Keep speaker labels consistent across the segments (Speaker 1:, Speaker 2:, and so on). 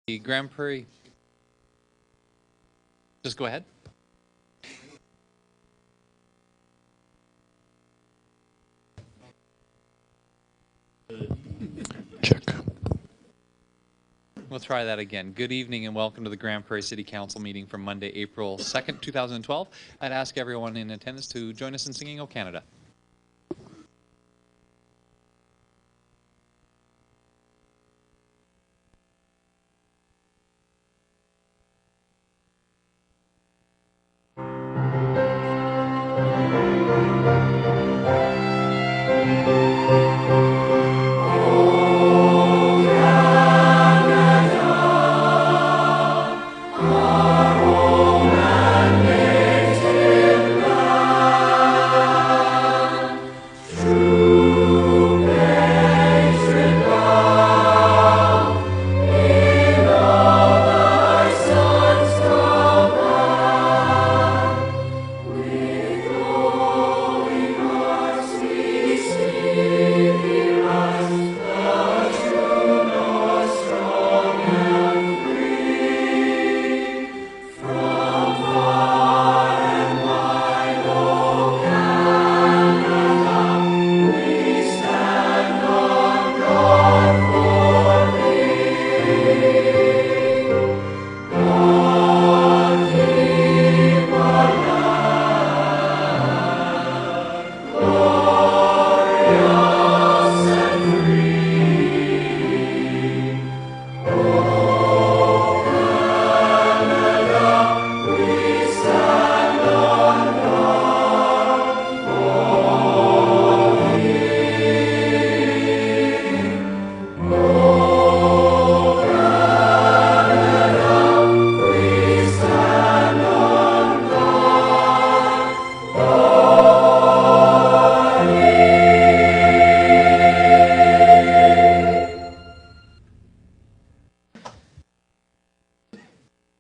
Speaker 1: The Grand Prairie. Just go ahead.
Speaker 2: Check.
Speaker 1: We'll try that again. Good evening and welcome to the Grand Prairie City Council meeting from Monday, April 2nd, 2012. I'd ask everyone in attendance to join us in singing O Canada.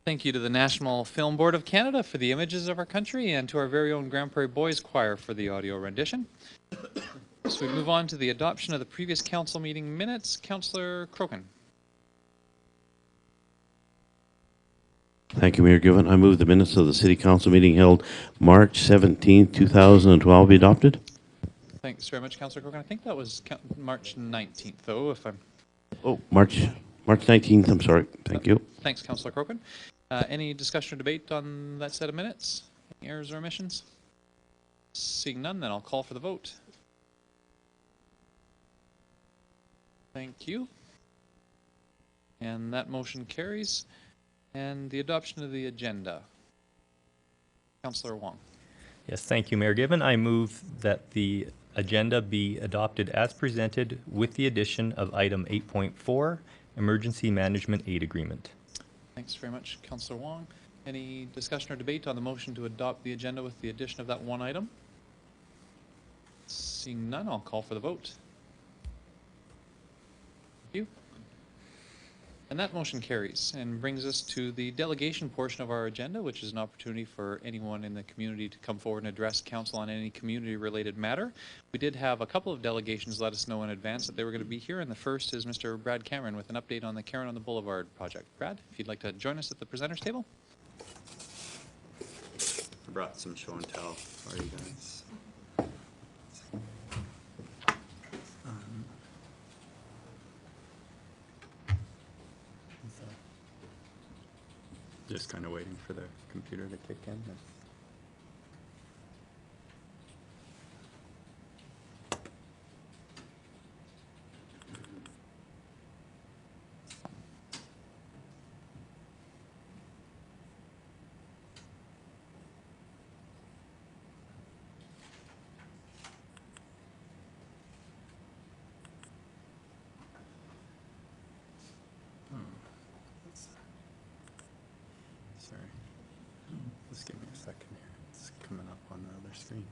Speaker 1: Thank you to the National Film Board of Canada for the images of our country and to our very own Grand Prairie Boys Choir for the audio rendition. So we move on to the adoption of the previous council meeting minutes. Councillor Crokin.
Speaker 2: Thank you, Mayor Given. I move the minutes of the City Council meeting held March 17, 2012 be adopted.
Speaker 1: Thanks very much, Councillor Crokin. I think that was March 19th, though, if I'm...
Speaker 2: Oh, March 19th, I'm sorry. Thank you.
Speaker 1: Thanks, Councillor Crokin. Any discussion or debate on that set of minutes? Any errors or omissions? Seeing none, then I'll call for the vote. Thank you. And that motion carries. And the adoption of the agenda. Councillor Wong.
Speaker 3: Yes, thank you, Mayor Given. I move that the agenda be adopted as presented with the addition of item 8.4, Emergency Management Aid Agreement.
Speaker 1: Thanks very much, Councillor Wong. Any discussion or debate on the motion to adopt the agenda with the addition of that one item? Seeing none, I'll call for the vote. Thank you. And that motion carries and brings us to the delegation portion of our agenda, which is an opportunity for anyone in the community to come forward and address council on any community-related matter. We did have a couple of delegations let us know in advance that they were going to be here, and the first is Mr. Brad Cameron with an update on the Karen on the Boulevard project. Brad, if you'd like to join us at the presenters table.
Speaker 4: I brought some show and tell for you guys. Just kind of waiting for the computer to kick in. Sorry. Just give me a second here. It's coming up on the other screen.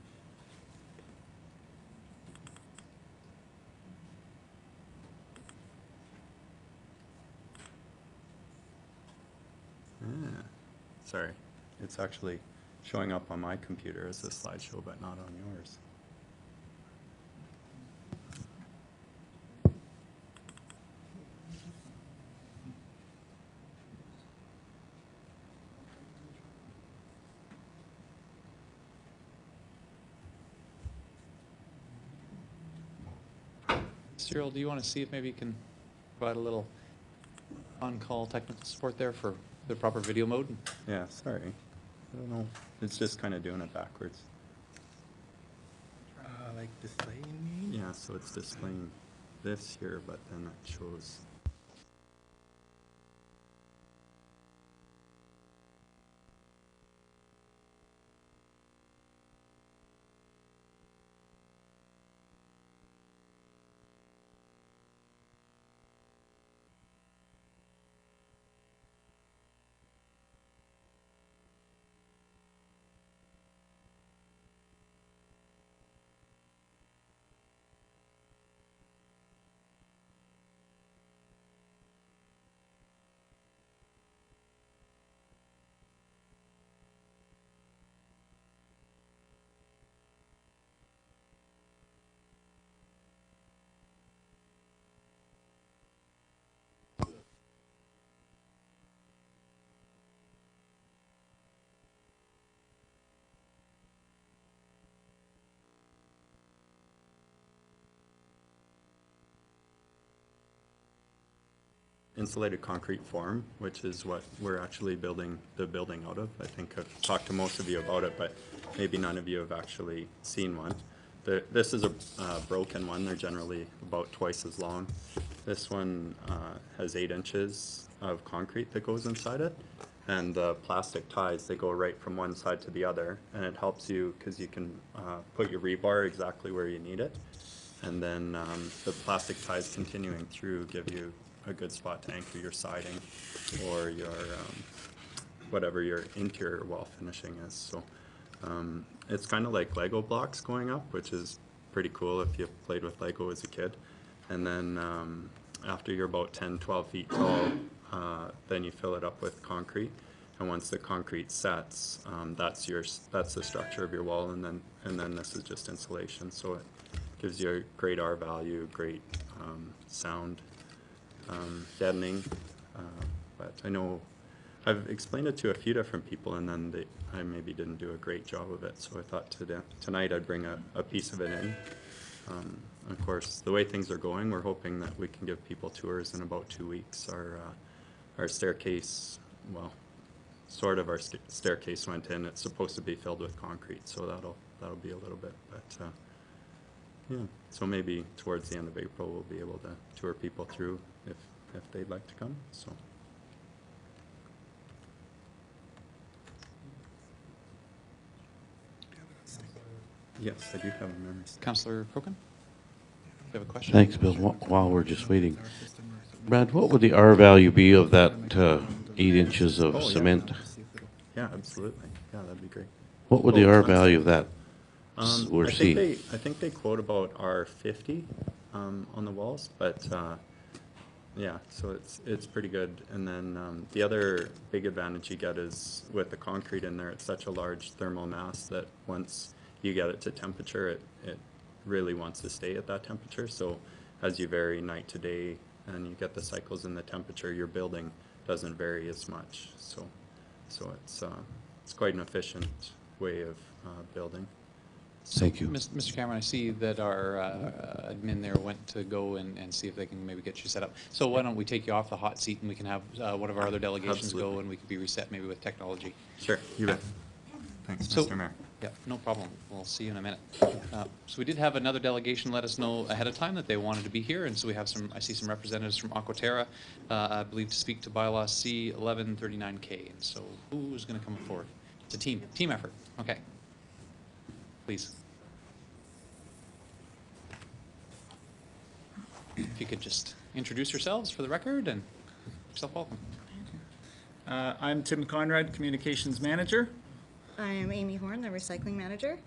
Speaker 4: Sorry. It's actually showing up on my computer as a slideshow, but not on yours.
Speaker 1: Cyril, do you want to see if maybe you can provide a little on-call technical support there for the proper video mode?
Speaker 4: Yeah, sorry. I don't know. It's just kind of doing it backwards.
Speaker 5: Like display, you mean?
Speaker 4: Yeah, so it's displaying this here, but then it shows. Insulated concrete form, which is what we're actually building the building out of. I think I've talked to most of you about it, but maybe none of you have actually seen one. This is a broken one. They're generally about twice as long. This one has 8 inches of concrete that goes inside it, and the plastic ties, they go right from one side to the other, and it helps you because you can put your rebar exactly where you need it, and then the plastic ties continuing through give you a good spot to anchor your siding or your whatever your interior wall finishing is. So it's kind of like Lego blocks going up, which is pretty cool if you played with Lego as a kid. And then after you're about 10, 12 feet tall, then you fill it up with concrete. And once the concrete sets, that's the structure of your wall, and then this is just insulation. So it gives you a great R value, great sound. Deadening, but I know I've explained it to a few different people, and then I maybe didn't do a great job of it. So I thought tonight I'd bring a piece of it in. Of course, the way things are going, we're hoping that we can give people tours in about 2 weeks. Our staircase, well, sort of our staircase went in. It's supposed to be filled with concrete, so that'll be a little bit, but. Yeah, so maybe towards the end of April, we'll be able to tour people through if they'd like to come, so. Yes, I do have a memory stick.
Speaker 1: Councillor Crokin? Do you have a question?
Speaker 2: Thanks, Bill. While we're just waiting, Brad, what would the R value be of that 8 inches of
Speaker 4: Oh, yeah.
Speaker 2: cement?
Speaker 4: Yeah, absolutely. Yeah, that'd be great.
Speaker 2: What would the
Speaker 4: Oh,
Speaker 2: R
Speaker 4: tons.
Speaker 2: value of that
Speaker 4: I think they quote about R50 on the walls, but yeah, so it's pretty good. And then the other big advantage you get is with the concrete in there, it's such a large thermal mass that once you get it to temperature, it really wants to stay at that temperature. So as you vary night to day and you get the cycles in the temperature, your building doesn't vary as much. So it's quite an efficient way of building.
Speaker 2: Thank you.
Speaker 1: Mr. Cameron, I see that our admin there went to go and see if they can maybe get you set up. So why don't we take you off the hot seat and we can have one of our other delegations go
Speaker 4: Absolutely.
Speaker 1: and we can be reset maybe with technology.
Speaker 4: Sure, you bet. Thanks,
Speaker 1: So-
Speaker 4: Mr. Mayor.
Speaker 1: Yeah, no problem. We'll see you in a minute. So we did have another delegation let us know ahead of time that they wanted to be here, and so we have I see some representatives from Aquaterra, I believe, to speak to bylaw C 1139K. And so who's going to come forward? It's a team effort. Okay. Please. If you could just introduce yourselves for the record and yourself welcome.
Speaker 5: I'm Tim Conrad, Communications Manager.
Speaker 6: I am Amy Horn, the recycling manager.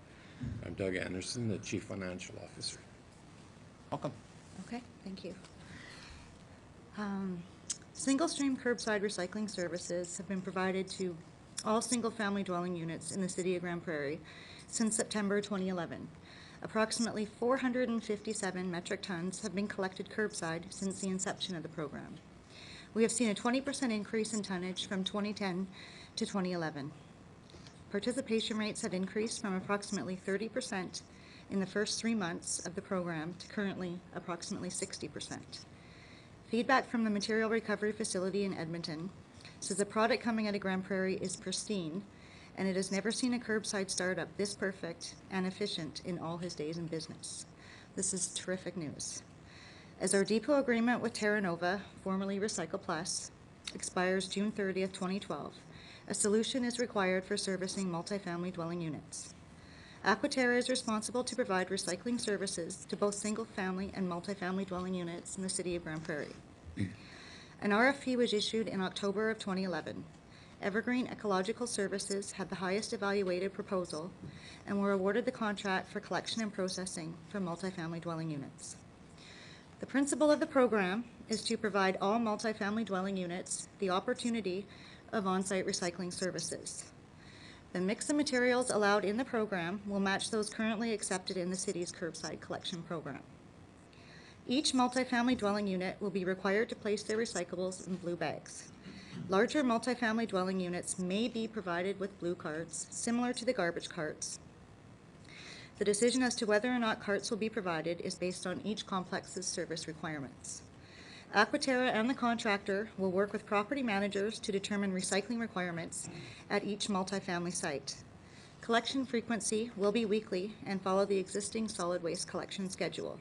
Speaker 7: I'm Doug Anderson, the Chief Financial Officer.
Speaker 1: Welcome.
Speaker 6: Okay, thank you. Single-stream curbside recycling services have been provided to all single-family dwelling units in the city of Grand Prairie since September 2011. Approximately 457 metric tons have been collected curbside since the inception of the program. We have seen a 20% increase in tonnage from 2010 to 2011. Participation rates have increased from approximately 30% in the first 3 months of the program to currently approximately 60%. Feedback from the material recovery facility in Edmonton says the product coming out of Grand Prairie is pristine, and it has never seen a curbside startup this perfect and efficient in all his days in business. This is terrific news. As our depot agreement with Terra Nova, formerly Recycle Plus, expires June 30th, 2012, a solution is required for servicing multifamily dwelling units. Aquaterra is responsible to provide recycling services to both single-family and multifamily dwelling units in the city of Grand Prairie. An RFP was issued in October of 2011. Evergreen Ecological Services had the highest evaluated proposal and were awarded the contract for collection and processing for multifamily dwelling units. The principle of the program is to provide all multifamily dwelling units the opportunity of on-site recycling services. The mix of materials allowed in the program will match those currently accepted in the city's curbside collection program. Each multifamily dwelling unit will be required to place their recyclables in blue bags. Larger multifamily dwelling units may be provided with blue carts, similar to the garbage carts. The decision as to whether or not carts will be provided is based on each complex's service requirements. Aquaterra and the contractor will work with property managers to determine recycling requirements at each multifamily site. Collection frequency will be weekly and follow the existing solid waste collection schedule.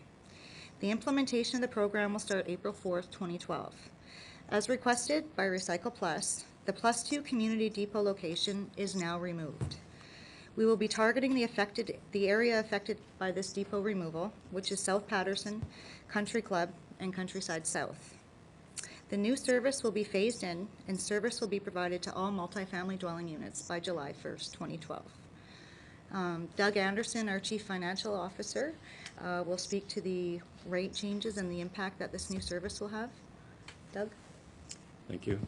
Speaker 6: The implementation of the program will start April 4th, 2012. As requested by Recycle Plus, the Plus 2 Community Depot location is now removed. We will be targeting the area affected by this depot removal, which is South Patterson, Country Club, and Countryside South. The new service will be phased in, and service will be provided to all multifamily dwelling units by July 1st, 2012. Doug Anderson, our Chief Financial Officer, will speak to the rate changes and the impact that this new service will have. Doug?
Speaker 7: Thank you.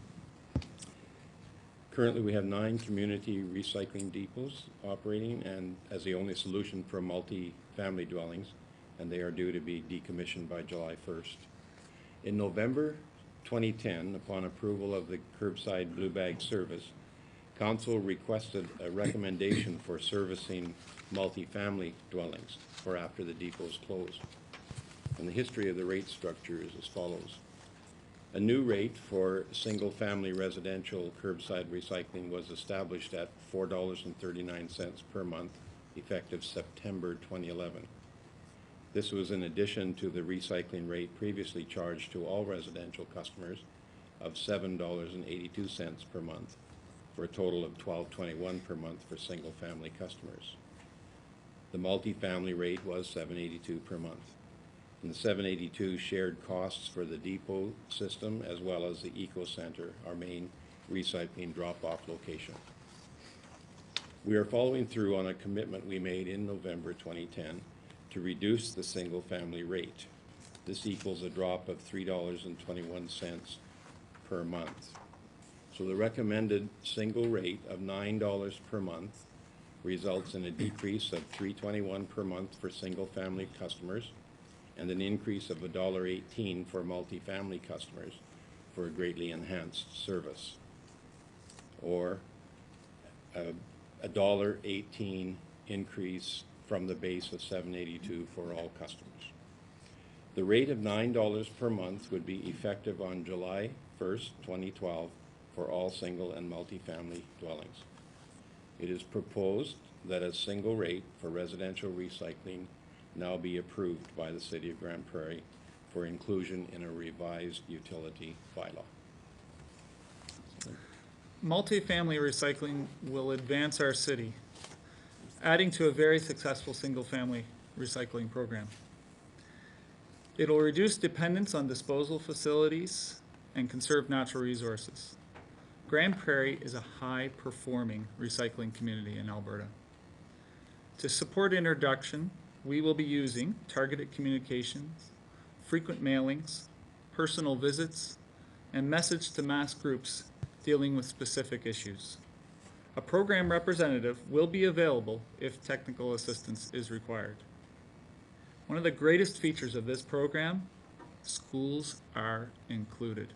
Speaker 7: Currently, we have 9 community recycling depots operating and as the only solution for multi-family dwellings, and they are due to be decommissioned by July 1st. In November 2010, upon approval of the curbside blue bag service, Council requested a recommendation for servicing multi-family dwellings for after the depots closed. And the history of the rate structure is as follows. A new rate for single-family residential curbside recycling was established at $4.39 per month, effective September 2011. This was in addition to the recycling rate previously charged to all residential customers of $7.82 per month, for a total of $12.21 per month for single-family customers. The multifamily rate was $7.82 per month. And the $7.82 shared costs for the depot system as well as the Eco Center, our main recycling drop-off location. We are following through on a commitment we made in November 2010 to reduce the single-family rate. This equals a drop of $3.21 per month. So the recommended single rate of $9 per month results in a decrease of $3.21 per month for single-family customers and an increase of $1.18 for multifamily customers for a greatly enhanced service, or a $1.18 increase from the base of $7.82 for all customers. The rate of $9 per month would be effective on July 1st, 2012 for all single and multifamily dwellings. It is proposed that a single rate for residential recycling now be approved by the City of Grand Prairie for inclusion in a revised utility bylaw.
Speaker 5: Multifamily recycling will advance our city, adding to a very successful single-family recycling program. It'll reduce dependence on disposal facilities and conserve natural resources. Grand Prairie is a high-performing recycling community in Alberta. To support introduction, we will be using targeted communications, frequent mailings, personal visits, and message to mass groups dealing with specific issues. A program representative will be available if technical assistance is required. One of the greatest features of this program, schools are included.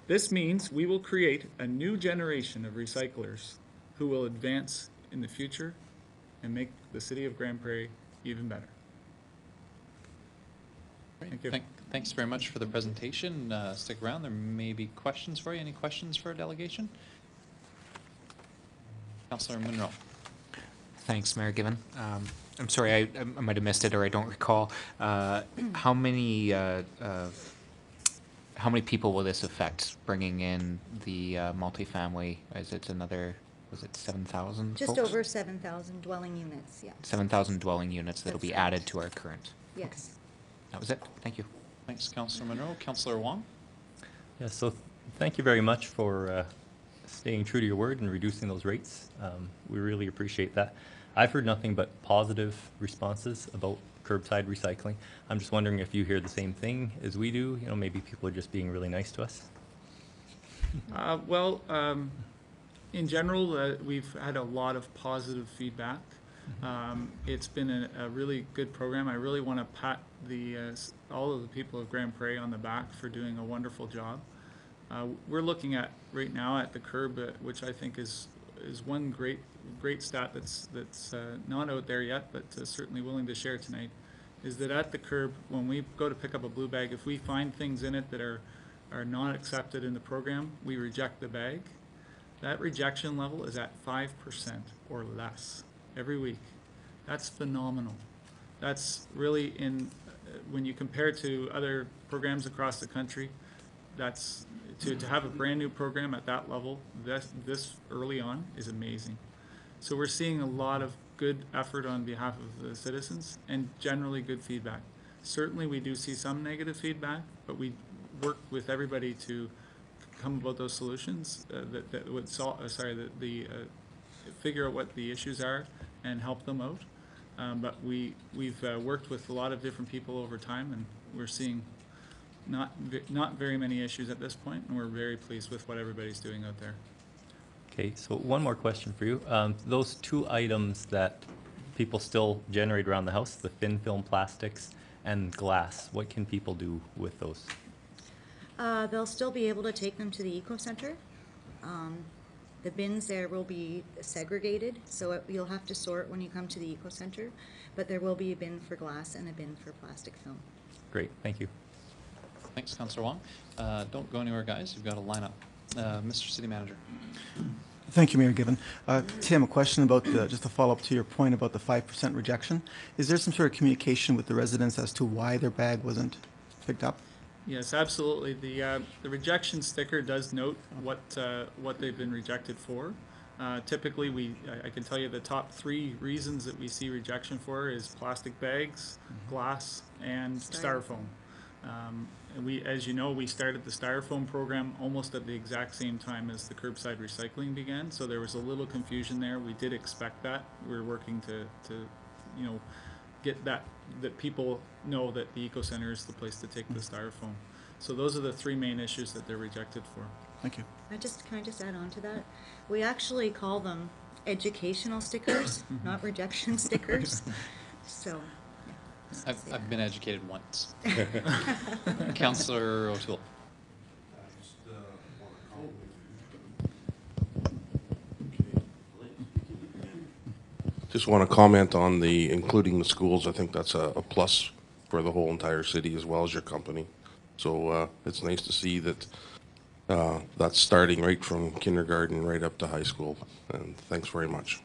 Speaker 5: This means we will create a new generation of recyclers who will advance in the future and make the city of Grand Prairie even better. Thank you.
Speaker 1: Thanks very much for the presentation. Stick around, there may be questions for you. Any questions for our delegation? Councillor Munro.
Speaker 8: Thanks, Mayor Given. I'm sorry, I might have missed it or I don't recall. How many people will this affect, bringing in the multifamily? Is it another, was it 7,000
Speaker 6: Just over 7,000 dwelling units, yeah.
Speaker 8: 7,000 dwelling units that'll
Speaker 6: That's
Speaker 8: be
Speaker 6: right.
Speaker 8: added to our current.
Speaker 6: Yes.
Speaker 8: That was it. Thank you.
Speaker 1: Thanks, Councillor Munro. Councillor Wong.
Speaker 3: Yeah, so thank you very much for staying true to your word and reducing those rates. We really appreciate that. I've heard nothing but positive responses about curbside recycling. I'm just wondering if you hear the same thing as we do. You know, maybe people are just being really nice to us.
Speaker 5: Well, in general, we've had a lot of positive feedback. It's been a really good program. I really want to pat all of the people of Grand Prairie on the back for doing a wonderful job. We're looking at right now at the curb, which I think is one great stat that's not out there yet, but certainly willing to share tonight, is that at the curb, when we go to pick up a blue bag, if we find things in it that are not accepted in the program, we reject the bag. That rejection level is at 5% or less every week. That's phenomenal. That's really when you compare it to other programs across the country, that's to have a brand new program at that level this early on is amazing. So we're seeing a lot of good effort on behalf of the citizens and generally good feedback. Certainly we do see some negative feedback, but we work with everybody to come about those solutions that would solve, figure out what the issues are and help them out. But we've worked with a lot of different people over time, and we're seeing not very many issues at this point, and we're very pleased with what everybody's doing out there.
Speaker 3: Okay, so one more question for you. Those two items that people still generate around the house, the thin film plastics and glass, what can people do with those?
Speaker 6: They'll still be able to take them to the Eco Center. The bins there will be segregated, so you'll have to sort when you come to the Eco Center, but there will be a bin for glass and a bin for plastic film.
Speaker 3: Great, thank you.
Speaker 1: Thanks, Councillor Wong. Don't go anywhere, guys. You've got a lineup. Mr. City Manager.
Speaker 9: Thank you, Mayor Given. Tim, a question about just a follow-up to your point about the 5% rejection. Is there some sort of communication with the residents as to why their bag wasn't picked up?
Speaker 5: Yes, absolutely. The rejection sticker does note what they've been rejected for. Typically, I can tell you the top 3 reasons that we see rejection for is plastic bags, glass, and styrofoam. And as you know, we started the styrofoam program almost at the exact same time as the curbside recycling began, so there was a little confusion there. We did expect that. We're working to get that people know that the Eco Center is the place to take the styrofoam. So those are the 3 main issues that they're rejected for.
Speaker 9: Thank you.
Speaker 6: Can I just add on to that? We actually call them educational stickers, not rejection stickers. So, yeah.
Speaker 1: I've been educated once. Councillor O'Toole.
Speaker 10: Just want to comment on including the schools. I think that's a plus for the whole entire city as well as your company. So it's nice to see that that's starting right from kindergarten right up to high school. And thanks very much.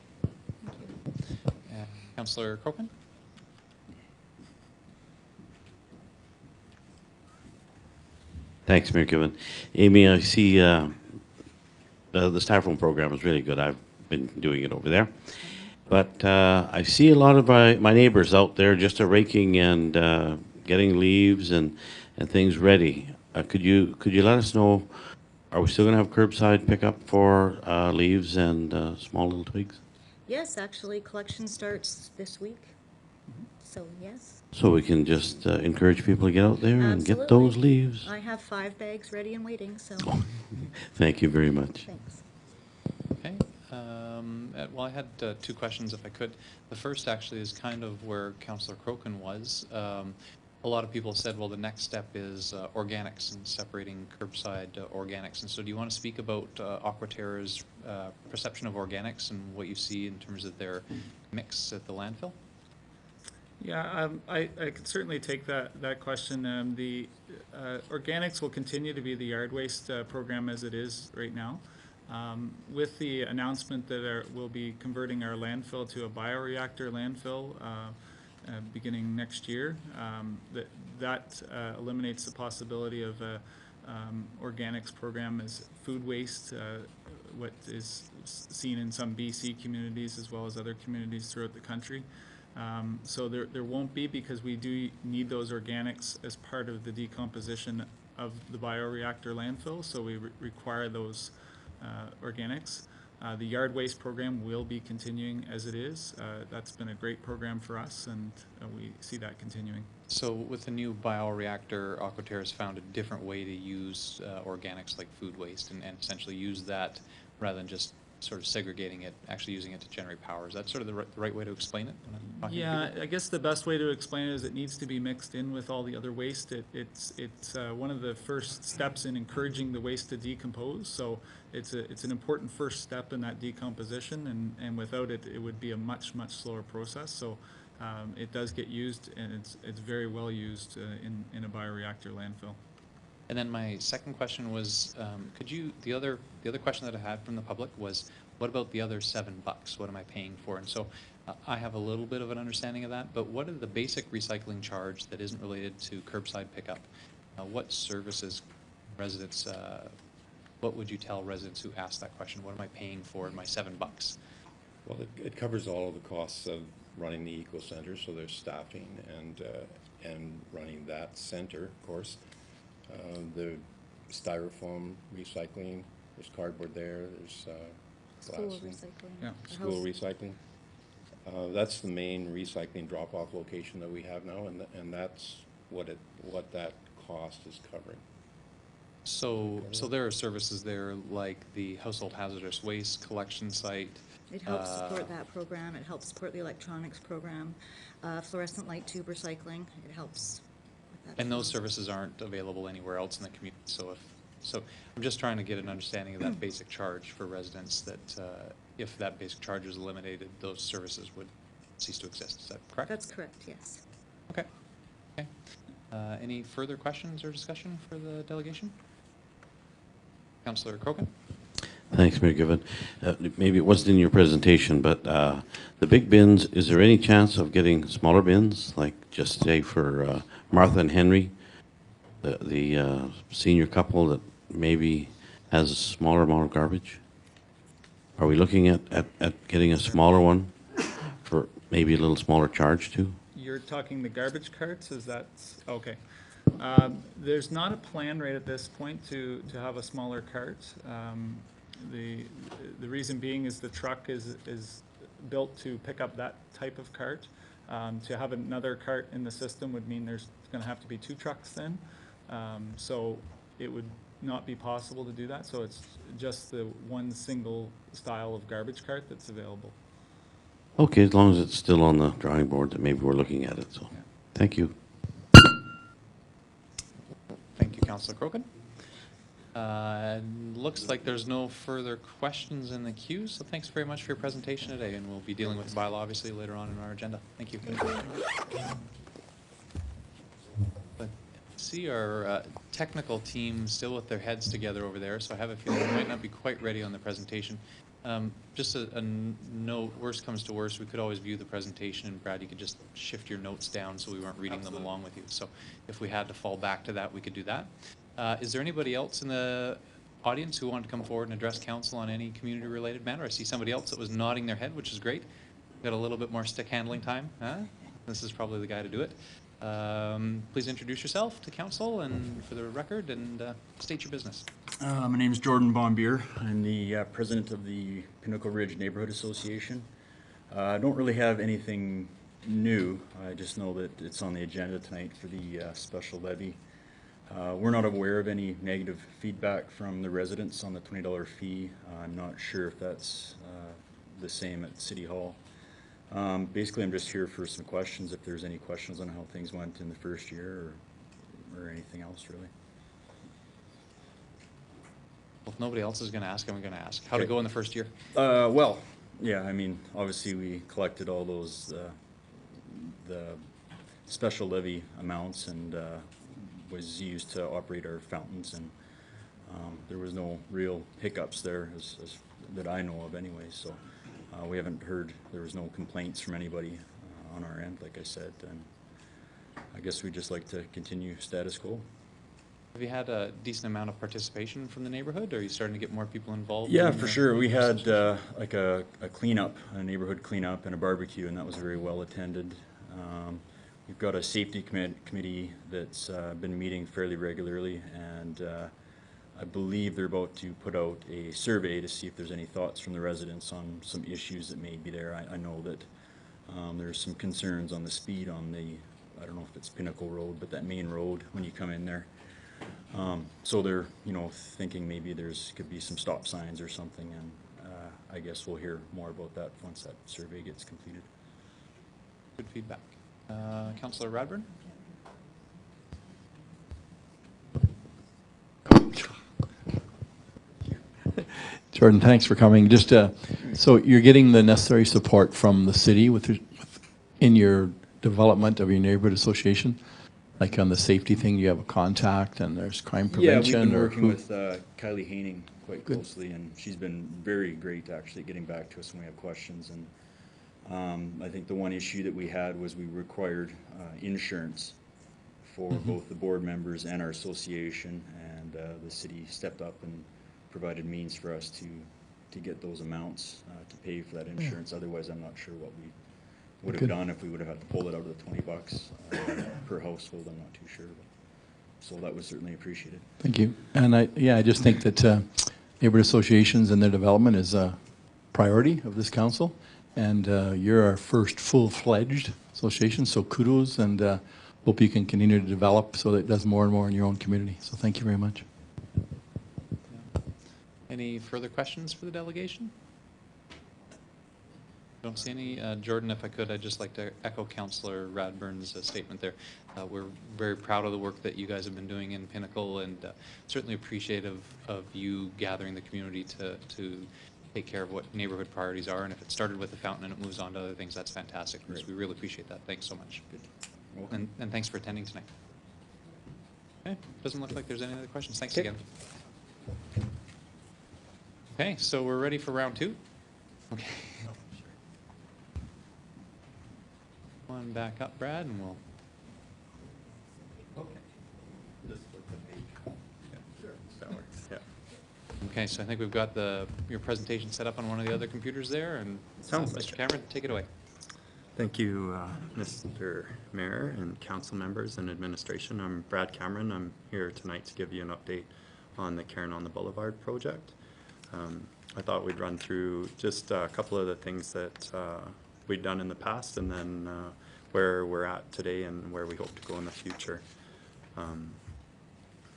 Speaker 1: Councillor Crokin.
Speaker 2: Thanks, Mayor Given. Amy, I see the styrofoam program is really good. I've been doing it over there. But I see a lot of my neighbors out there just raking and getting leaves and things ready. Could you let us know, are we still going to have curbside pickup for leaves and small little twigs?
Speaker 6: Yes, actually, collection starts this week. So, yes.
Speaker 2: So we can just encourage people to get out there and get
Speaker 6: Absolutely.
Speaker 2: those leaves.
Speaker 6: I have 5 bags ready and waiting, so
Speaker 2: Thank you very much.
Speaker 6: thanks.
Speaker 1: Okay. Well, I had 2 questions, if I could. The first actually is kind of where Councillor Crokin was. A lot of people said, well, the next step is organics and separating curbside organics. And so do you want to speak about Aquaterra's perception of organics and what you see in terms of their mix at the landfill?
Speaker 5: Yeah, I could certainly take that question. The organics will continue to be the yard waste program as it is right now. With the announcement that we'll be converting our landfill to a bioreactor landfill beginning next year, that eliminates the possibility of a organics program as food waste, what is seen in some BC communities as well as other communities throughout the country. So there won't be, because we do need those organics as part of the decomposition of the bioreactor landfill, so we require those organics. The yard waste program will be continuing as it is. That's been a great program for us, and we see that continuing.
Speaker 1: So with the new bioreactor, Aquaterra has found a different way to use organics like food waste and essentially use that rather than just sort of segregating it, actually using it to generate power. Is that sort of the right way to explain it? When I'm talking to
Speaker 5: Yeah,
Speaker 1: people?
Speaker 5: I guess the best way to explain it is it needs to be mixed in with all the other waste. It's one of the first steps in encouraging the waste to decompose. So it's an important first step in that decomposition, and without it, it would be a much slower process. So it does get used, and it's very well used in a bioreactor landfill.
Speaker 1: And then my second question was, the other question that I had from the public was, what about the other $7? What am I paying for? And so I have a little bit of an understanding of that, but what are the basic recycling charge that isn't related to curbside pickup? What services residents, what would you tell residents who ask that question? What am I paying for in my $7?
Speaker 7: Well, it covers all of the costs of running the Eco Center, so there's staffing and running that center, of course. The styrofoam recycling, there's cardboard there, there's
Speaker 6: School
Speaker 7: glass.
Speaker 6: recycling.
Speaker 5: Yeah.
Speaker 7: School recycling. That's the main recycling drop-off location that we have now, and that's what that cost is covering.
Speaker 1: So there are services there like the household hazardous waste collection site.
Speaker 6: It helps support that program. It helps support the electronics program. Fluorescent light tube recycling, it helps with that.
Speaker 1: And those services aren't available anywhere else in the community. So I'm just trying to get an understanding of that basic charge for residents, that if that basic charge is eliminated, those services would cease to exist. Is that correct?
Speaker 6: That's correct, yes.
Speaker 1: Okay. Okay. Any further questions or discussion for the delegation? Councillor Crokin?
Speaker 2: Thanks, Mayor Given. Maybe it wasn't in your presentation, but the big bins, is there any chance of getting smaller bins, like just say for Martha and Henry, the senior couple that maybe has a smaller amount of garbage? Are we looking at getting a smaller one for maybe a little smaller charge too?
Speaker 5: You're talking the garbage carts, is that, okay. There's not a plan right at this point to have a smaller cart. The reason being is the truck is built to pick up that type of cart. To have another cart in the system would mean there's gonna have to be 2 trucks then. So it would not be possible to do that, so it's just the one single style of garbage cart that's available.
Speaker 2: Okay, as long as it's still on the drawing board, that maybe we're looking at it, so,
Speaker 5: Yeah.
Speaker 2: thank you.
Speaker 1: Thank you, Councillor Crokin. Looks like there's no further questions in the queue, so thanks very much for your presentation today, and we'll be dealing with the bylaw obviously later on in our agenda. Thank you. But see our technical team still with their heads together over there, so I have a feeling we might not be quite ready on the presentation. Just a note, worst comes to worst, we could always view the presentation, and Brad, you could just shift your notes down so we weren't reading them along with you. So if we had to fall back to that, we could do that. Is there anybody else in the audience who wanted to come forward and address council on any community-related matter? I see somebody else that was nodding their head, which is great. Got a little bit more stick handling time, huh? This is probably the guy to do it. Please introduce yourself to council and for the record, and state your business.
Speaker 11: My name is Jordan Bombier. I'm the president of the Pinnacle Ridge Neighborhood Association. I don't really have anything new. I just know that it's on the agenda tonight for the special levy. We're not aware of any negative feedback from the residents on the $20 fee. I'm not sure if that's the same at City Hall. Basically, I'm just here for some questions, if there's any questions on how things went in the first year or anything else, really.
Speaker 1: Well, if nobody else is going to ask, I'm going to ask. How'd it
Speaker 11: Okay.
Speaker 1: go in the first year?
Speaker 11: Well, yeah, I mean, obviously, we collected all those, the special levy amounts and was used to operate our fountains, and there was no real hiccups there that I know of anyway, so we haven't heard, there was no complaints from anybody on our end, like I said, and I guess we'd just like to continue status quo.
Speaker 1: Have you had a decent amount of participation from the neighborhood? Are you starting to get more people involved?
Speaker 11: Yeah,
Speaker 1: in
Speaker 11: for
Speaker 1: the
Speaker 11: sure. We had
Speaker 1: association?
Speaker 11: like a cleanup, a neighborhood cleanup and a barbecue, and that was very well attended. We've got a safety committee that's been meeting fairly regularly, and I believe they're about to put out a survey to see if there's any thoughts from the residents on some issues that may be there. I know that there's some concerns on the speed on the, I don't know if it's Pinnacle Road, but that main road when you come in there. So they're, thinking maybe could be some stop signs or something, and I guess we'll hear more about that once that survey gets completed.
Speaker 1: Good feedback. Councillor Radburn?
Speaker 12: Jordan, thanks for coming. Just so you're getting the necessary support from the city in your development of your neighborhood association, like on the safety thing. You have a contact, and there's crime prevention.
Speaker 11: Yeah, we've been
Speaker 12: or
Speaker 11: working
Speaker 12: who-
Speaker 11: with Kylie Haining quite closely, and she's been very great actually getting back to us when we have questions. And I think the one issue that we had was we required insurance for both the board members and our association, and the city stepped up and provided means for us to get those amounts to pay for that insurance. Otherwise, I'm not sure what we would have
Speaker 12: Good.
Speaker 11: done if we would have had to pull it out of the $20 per household. I'm not too sure. So that was certainly appreciated.
Speaker 12: Thank you. And I just think that neighborhood associations and their development is a priority of this council. And you're our first full-fledged association, so kudos, and hope you can continue to develop so that it does more and more in your own community. So thank you very much.
Speaker 1: Any further questions for the delegation? Don't see any. Jordan, if I could, I'd just like to echo Councillor Radburn's statement there. We're very proud of the work that you guys have been doing in Pinnacle, and certainly appreciative of you gathering the community to take care of what neighborhood priorities are. And if it started with the fountain and it moves on to other things, that's fantastic.
Speaker 11: Great.
Speaker 1: We really appreciate that. Thanks so much.
Speaker 11: Welcome.
Speaker 1: And thanks for attending tonight. Okay, doesn't look like there's any other questions. Thanks
Speaker 11: Okay.
Speaker 1: again. Okay, so we're ready for round two? Okay. One back up, Brad, and we'll.
Speaker 4: Yeah.
Speaker 1: Okay, so I think we've got your presentation set up on one of the other computers there, and
Speaker 4: Sounds like
Speaker 1: Mr.
Speaker 4: it.
Speaker 1: Cameron, take it away.
Speaker 4: Thank you, Mr. Mayor and council members and administration. I'm Brad Cameron. I'm here tonight to give you an update on the Cairn on the Boulevard project. I thought we'd run through just a couple of the things that we'd done in the past, and then where we're at today and where we hope to go in the future.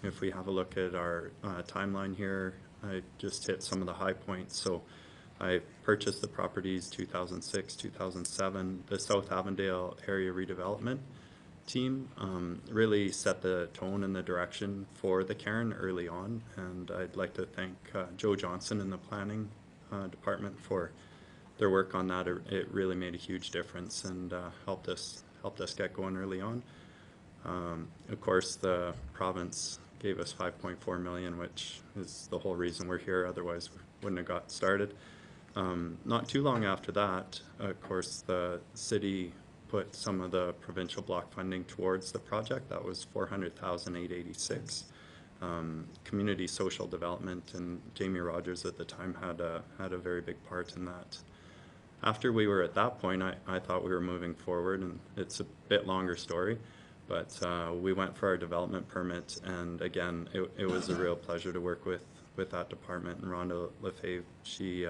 Speaker 4: If we have a look at our timeline here, I just hit some of the high points. So I purchased the properties 2006, 2007. The South Avondale area redevelopment team really set the tone and the direction for the Cairn early on, and I'd like to thank Joe Johnson in the planning department for their work on that. It really made a huge difference and helped us get going early on. Of course, the province gave us 5.4 million, which is the whole reason we're here. Otherwise, we wouldn't have got started. Not too long after that, of course, the city put some of the provincial block funding towards the project. That was 400,886. Community social development, and Jamie Rogers at the time had a very big part in that. After we were at that point, I thought we were moving forward, and it's a bit longer story, but we went for our development permit, and again, it was a real pleasure to work with that department. And Rhonda Lefebvre, she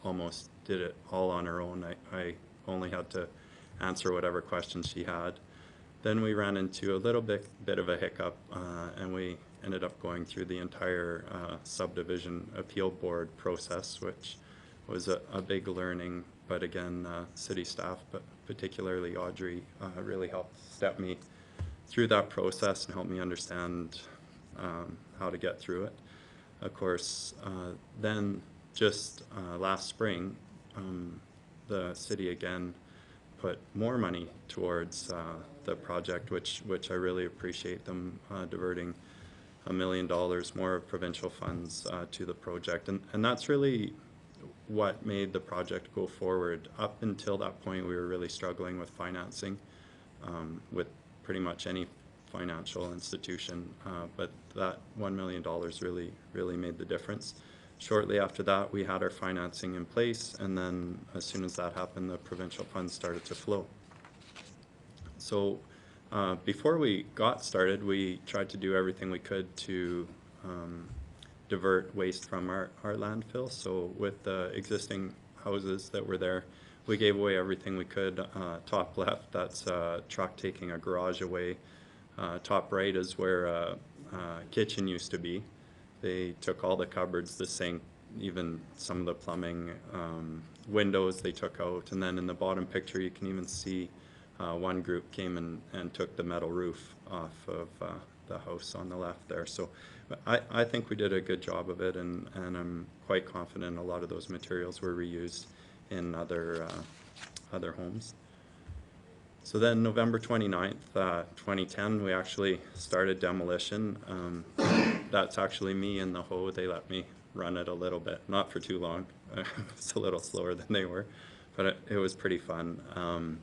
Speaker 4: almost did it all on her own. I only had to answer whatever questions she had. Then we ran into a little bit of a hiccup, and we ended up going through the entire subdivision appeal board process, which was a big learning but again, city staff, but particularly Audrey, really helped step me through that process and help me understand how to get through it. Of course, then just last spring, the city again put more money towards the project, which I really appreciate them diverting $1 million more of provincial funds to the project. And that's really what made the project go forward. Up until that point, we were really struggling with financing with pretty much any financial institution, but that $1 million really made the difference. Shortly after that, we had our financing in place, and then as soon as that happened, the provincial funds started to flow. So before we got started, we tried to do everything we could to divert waste from our landfill. So with the existing houses that were there, we gave away everything we could. Top left, that's a truck taking a garage away. Top right is where a kitchen used to be. They took all the cupboards, the sink, even some of the plumbing, windows they took out. And then in the bottom picture, you can even see one group came and took the metal roof off of the house on the left there. So I think we did a good job of it, and I'm quite confident a lot of those materials were reused in other homes. So then November 29th, 2010, we actually started demolition. That's actually me in the hoe. They let me run it a little bit, not for too long. It's a little slower than they were, but it was pretty fun.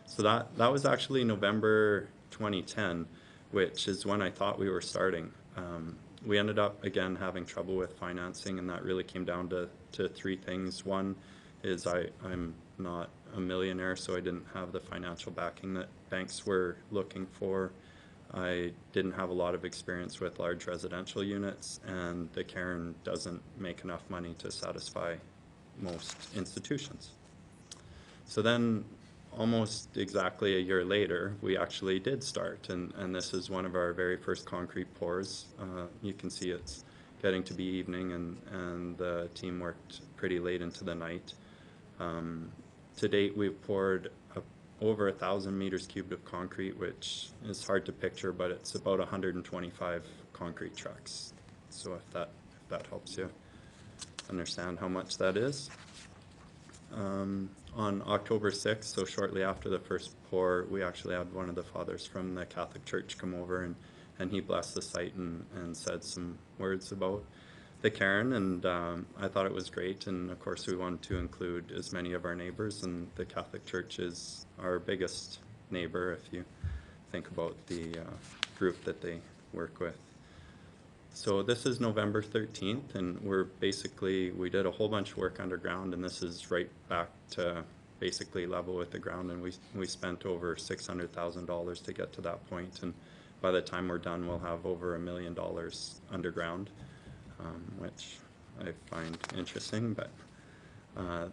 Speaker 4: So that was actually November 2010, which is when I thought we were starting. We ended up, again, having trouble with financing, and that really came down to three things. One is I'm not a millionaire, so I didn't have the financial backing that banks were looking for. I didn't have a lot of experience with large residential units, and the Cairn doesn't make enough money to satisfy most institutions. So then, almost exactly a year later, we actually did start, and this is one of our very first concrete pours. You can see it's getting to be evening, and the team worked pretty late into the night. To date, we've poured over 1,000 meters cubed of concrete, which is hard to picture, but it's about 125 concrete trucks. So if that helps you understand how much that is. On October 6th, so shortly after the first pour, we actually had one of the fathers from the Catholic Church come over, and he blessed the site and said some words about the Cairn, and I thought it was great. And of course, we wanted to include as many of our neighbors, and the Catholic Church is our biggest neighbor if you think about the group that they work with. So this is November 13th, and we did a whole bunch of work underground, and this is right back to basically level with the ground, and we spent over $600,000 to get to that point, and by the time we're done, we'll have over $1 million underground, which I find interesting. But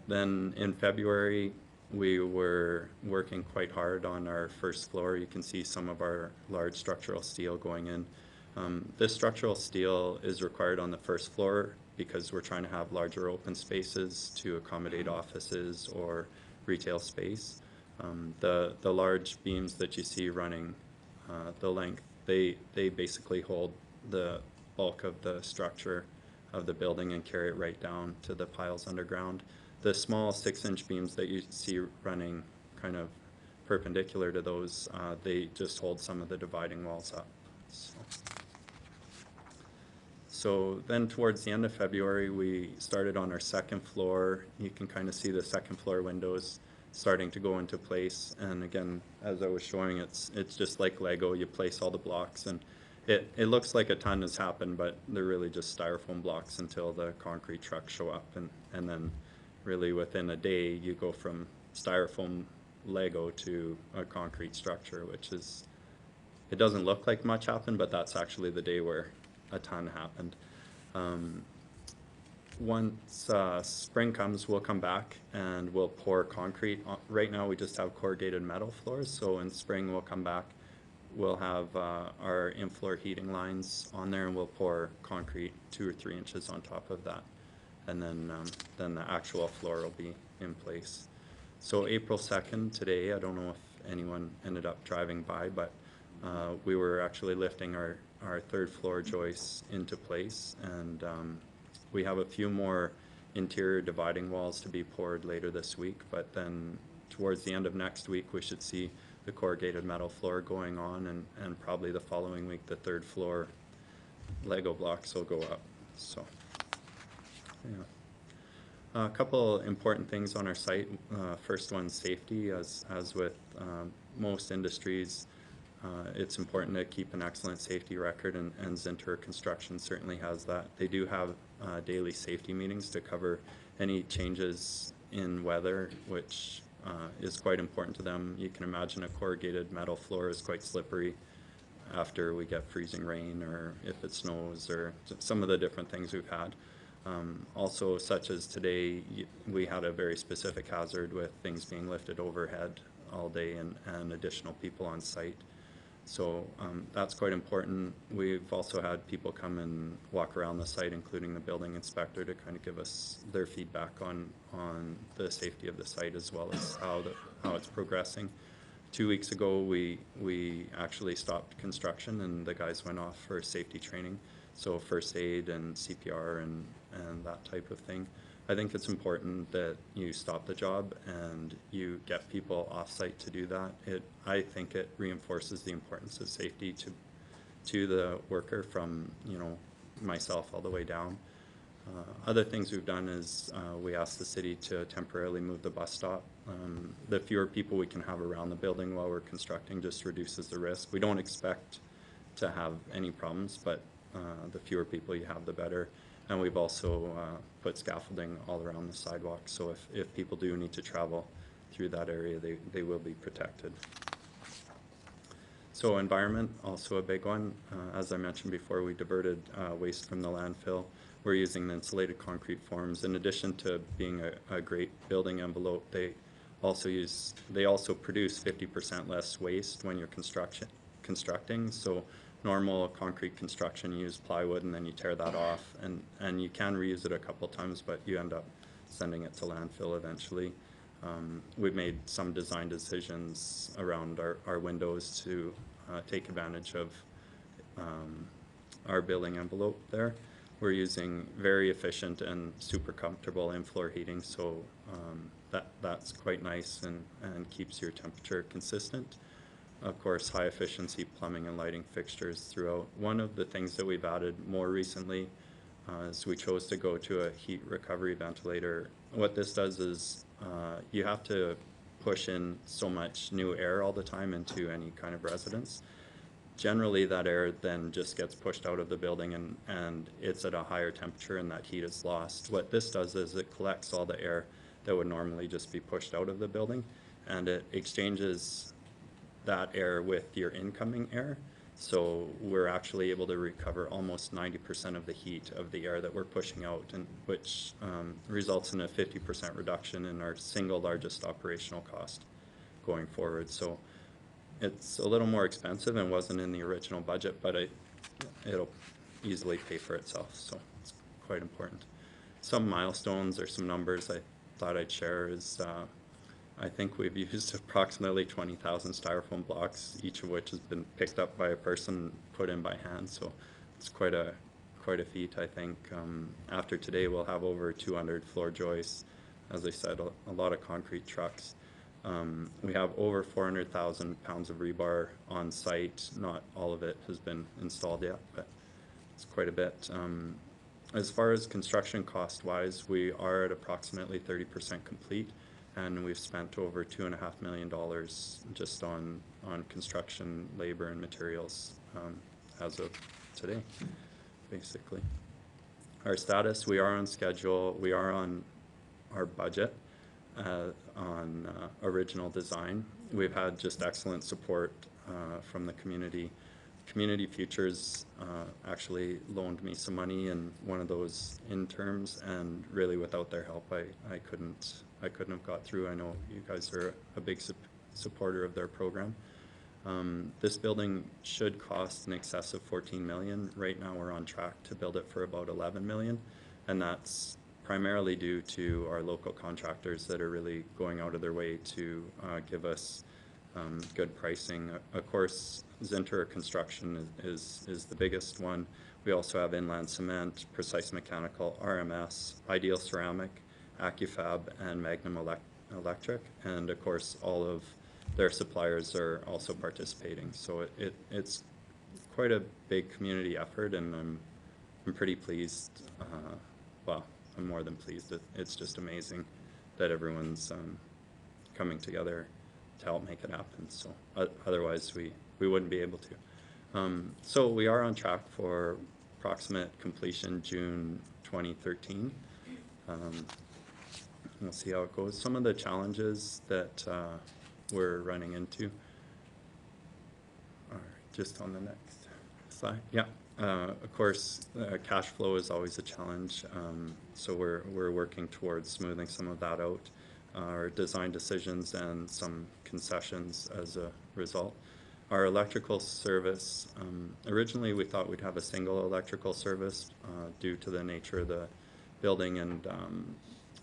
Speaker 4: then in February, we were working quite hard on our first floor. You can see some of our large structural steel going in. This structural steel is required on the first floor because we're trying to have larger open spaces to accommodate offices or retail space. The large beams that you see running the length, they basically hold the bulk of the structure of the building and carry it right down to the piles underground. The small 6-inch beams that you see running kind of perpendicular to those, they just hold some of the dividing walls up. So then towards the end of February, we started on our second floor. You can kind of see the second floor windows starting to go into place. And again, as I was showing, it's just like Lego. You place all the blocks, and it looks like a ton has happened, but they're really just styrofoam blocks until the concrete trucks show up. And then really within a day, you go from styrofoam Lego to a concrete structure, which is, it doesn't look like much happened, but that's actually the day where a ton happened. Once spring comes, we'll come back and we'll pour concrete. Right now we just have corrugated metal floors, so in spring we'll come back. We'll have our in-floor heating lines on there, and we'll pour concrete 2 or 3 inches on top of that. And then the actual floor will be in place. So April 2nd, today, I don't know if anyone ended up driving by, but we were actually lifting our third floor joists into place, and we have a few more interior dividing walls to be poured later this week, but then towards the end of next week, we should see the corrugated metal floor going on, and probably the following week, the third floor Lego blocks will go up, so, yeah. A couple important things on our site. First one, safety. As with most industries, it's important to keep an excellent safety record, and Zinter Construction certainly has that. They do have daily safety meetings to cover any changes in weather, which is quite important to them. You can imagine a corrugated metal floor is quite slippery after we get freezing rain, or if it snows, or some of the different things we've had. Also, such as today, we had a very specific hazard with things being lifted overhead all day, and additional people on site. So that's quite important. We've also had people come and walk around the site, including the building inspector, to kind of give us their feedback on the safety of the site, as well as how it's progressing. 2 weeks ago, we actually stopped construction, and the guys went off for safety training. So first aid and CPR and that type of thing. I think it's important that you stop the job and you get people off-site to do that. I think it reinforces the importance of safety to the worker, from, you know, myself all the way down. Other things we've done is we asked the city to temporarily move the bus stop. The fewer people we can have around the building while we're constructing just reduces the risk. We don't expect to have any problems, but the fewer people you have, the better. And we've also put scaffolding all around the sidewalk, so if people do need to travel through that area, they will be protected. So environment, also a big one. As I mentioned before, we diverted waste from the landfill. We're using the insulated concrete forms. In addition to being a great building envelope, they also produce 50% less waste when you're constructing. So normal concrete construction, you use plywood and then you tear that off, and you can reuse it a couple times, but you end up sending it to landfill eventually. We've made some design decisions around our windows to take advantage of our building envelope there. We're using very efficient and super comfortable in-floor heating, so that's quite nice and keeps your temperature consistent. Of course, high efficiency plumbing and lighting fixtures throughout. One of the things that we've added more recently is we chose to go to a heat recovery ventilator. What this does is you have to push in so much new air all the time into any kind of residence. Generally, that air then just gets pushed out of the building, and it's at a higher temperature, and that heat is lost. What this does is it collects all the air that would normally just be pushed out of the building, and it exchanges that air with your incoming air. So we're actually able to recover almost 90% of the heat of the air that we're pushing out, and which results in a 50% reduction in our single largest operational cost going forward. So it's a little more expensive and wasn't in the original budget, but it'll easily pay for itself, so it's quite important. Some milestones or some numbers I thought I'd share is I think we've used approximately 20,000 styrofoam blocks, each of which has been picked up by a person, put in by hand, so it's quite a feat, I think. After today, we'll have over 200 floor joists, as I said, a lot of concrete trucks. We have over 400,000 pounds of rebar on site. Not all of it has been installed yet, but it's quite a bit. As far as construction cost-wise, we are at approximately 30% complete, and we've spent over $2.5 million just on construction, labor, and materials as of today, basically. Our status, we are on schedule. We are on our budget on original design. We've had just excellent support from the community. Community Futures actually loaned me some money in one of those interms, and really without their help, I couldn't have got through. I know you guys are a big supporter of their program. This building should cost in excess of $14 million. Right now we're on track to build it for about $11 million, and that's primarily due to our local contractors that are really going out of their way to give us good pricing. Of course, Zinter Construction is the biggest one. We also have Inland Cement, Precise Mechanical, RMS, Ideal Ceramic, AccuFab, and Magnum Electric. And of course, all of their suppliers are also participating. So it's quite a big community effort, and I'm pretty pleased. Well, I'm more than pleased. It's just amazing that everyone's coming together to help make it happen. So otherwise, we wouldn't be able to. So we are on track for approximate completion June 2013. We'll see how it goes. Some of the challenges that we're running into are just on the next slide. Yeah. Of course, cash flow is always a challenge, so we're working towards smoothing some of that out. Our design decisions and some concessions as a result. Our electrical service, originally we thought we'd have a single electrical service due to the nature of the building and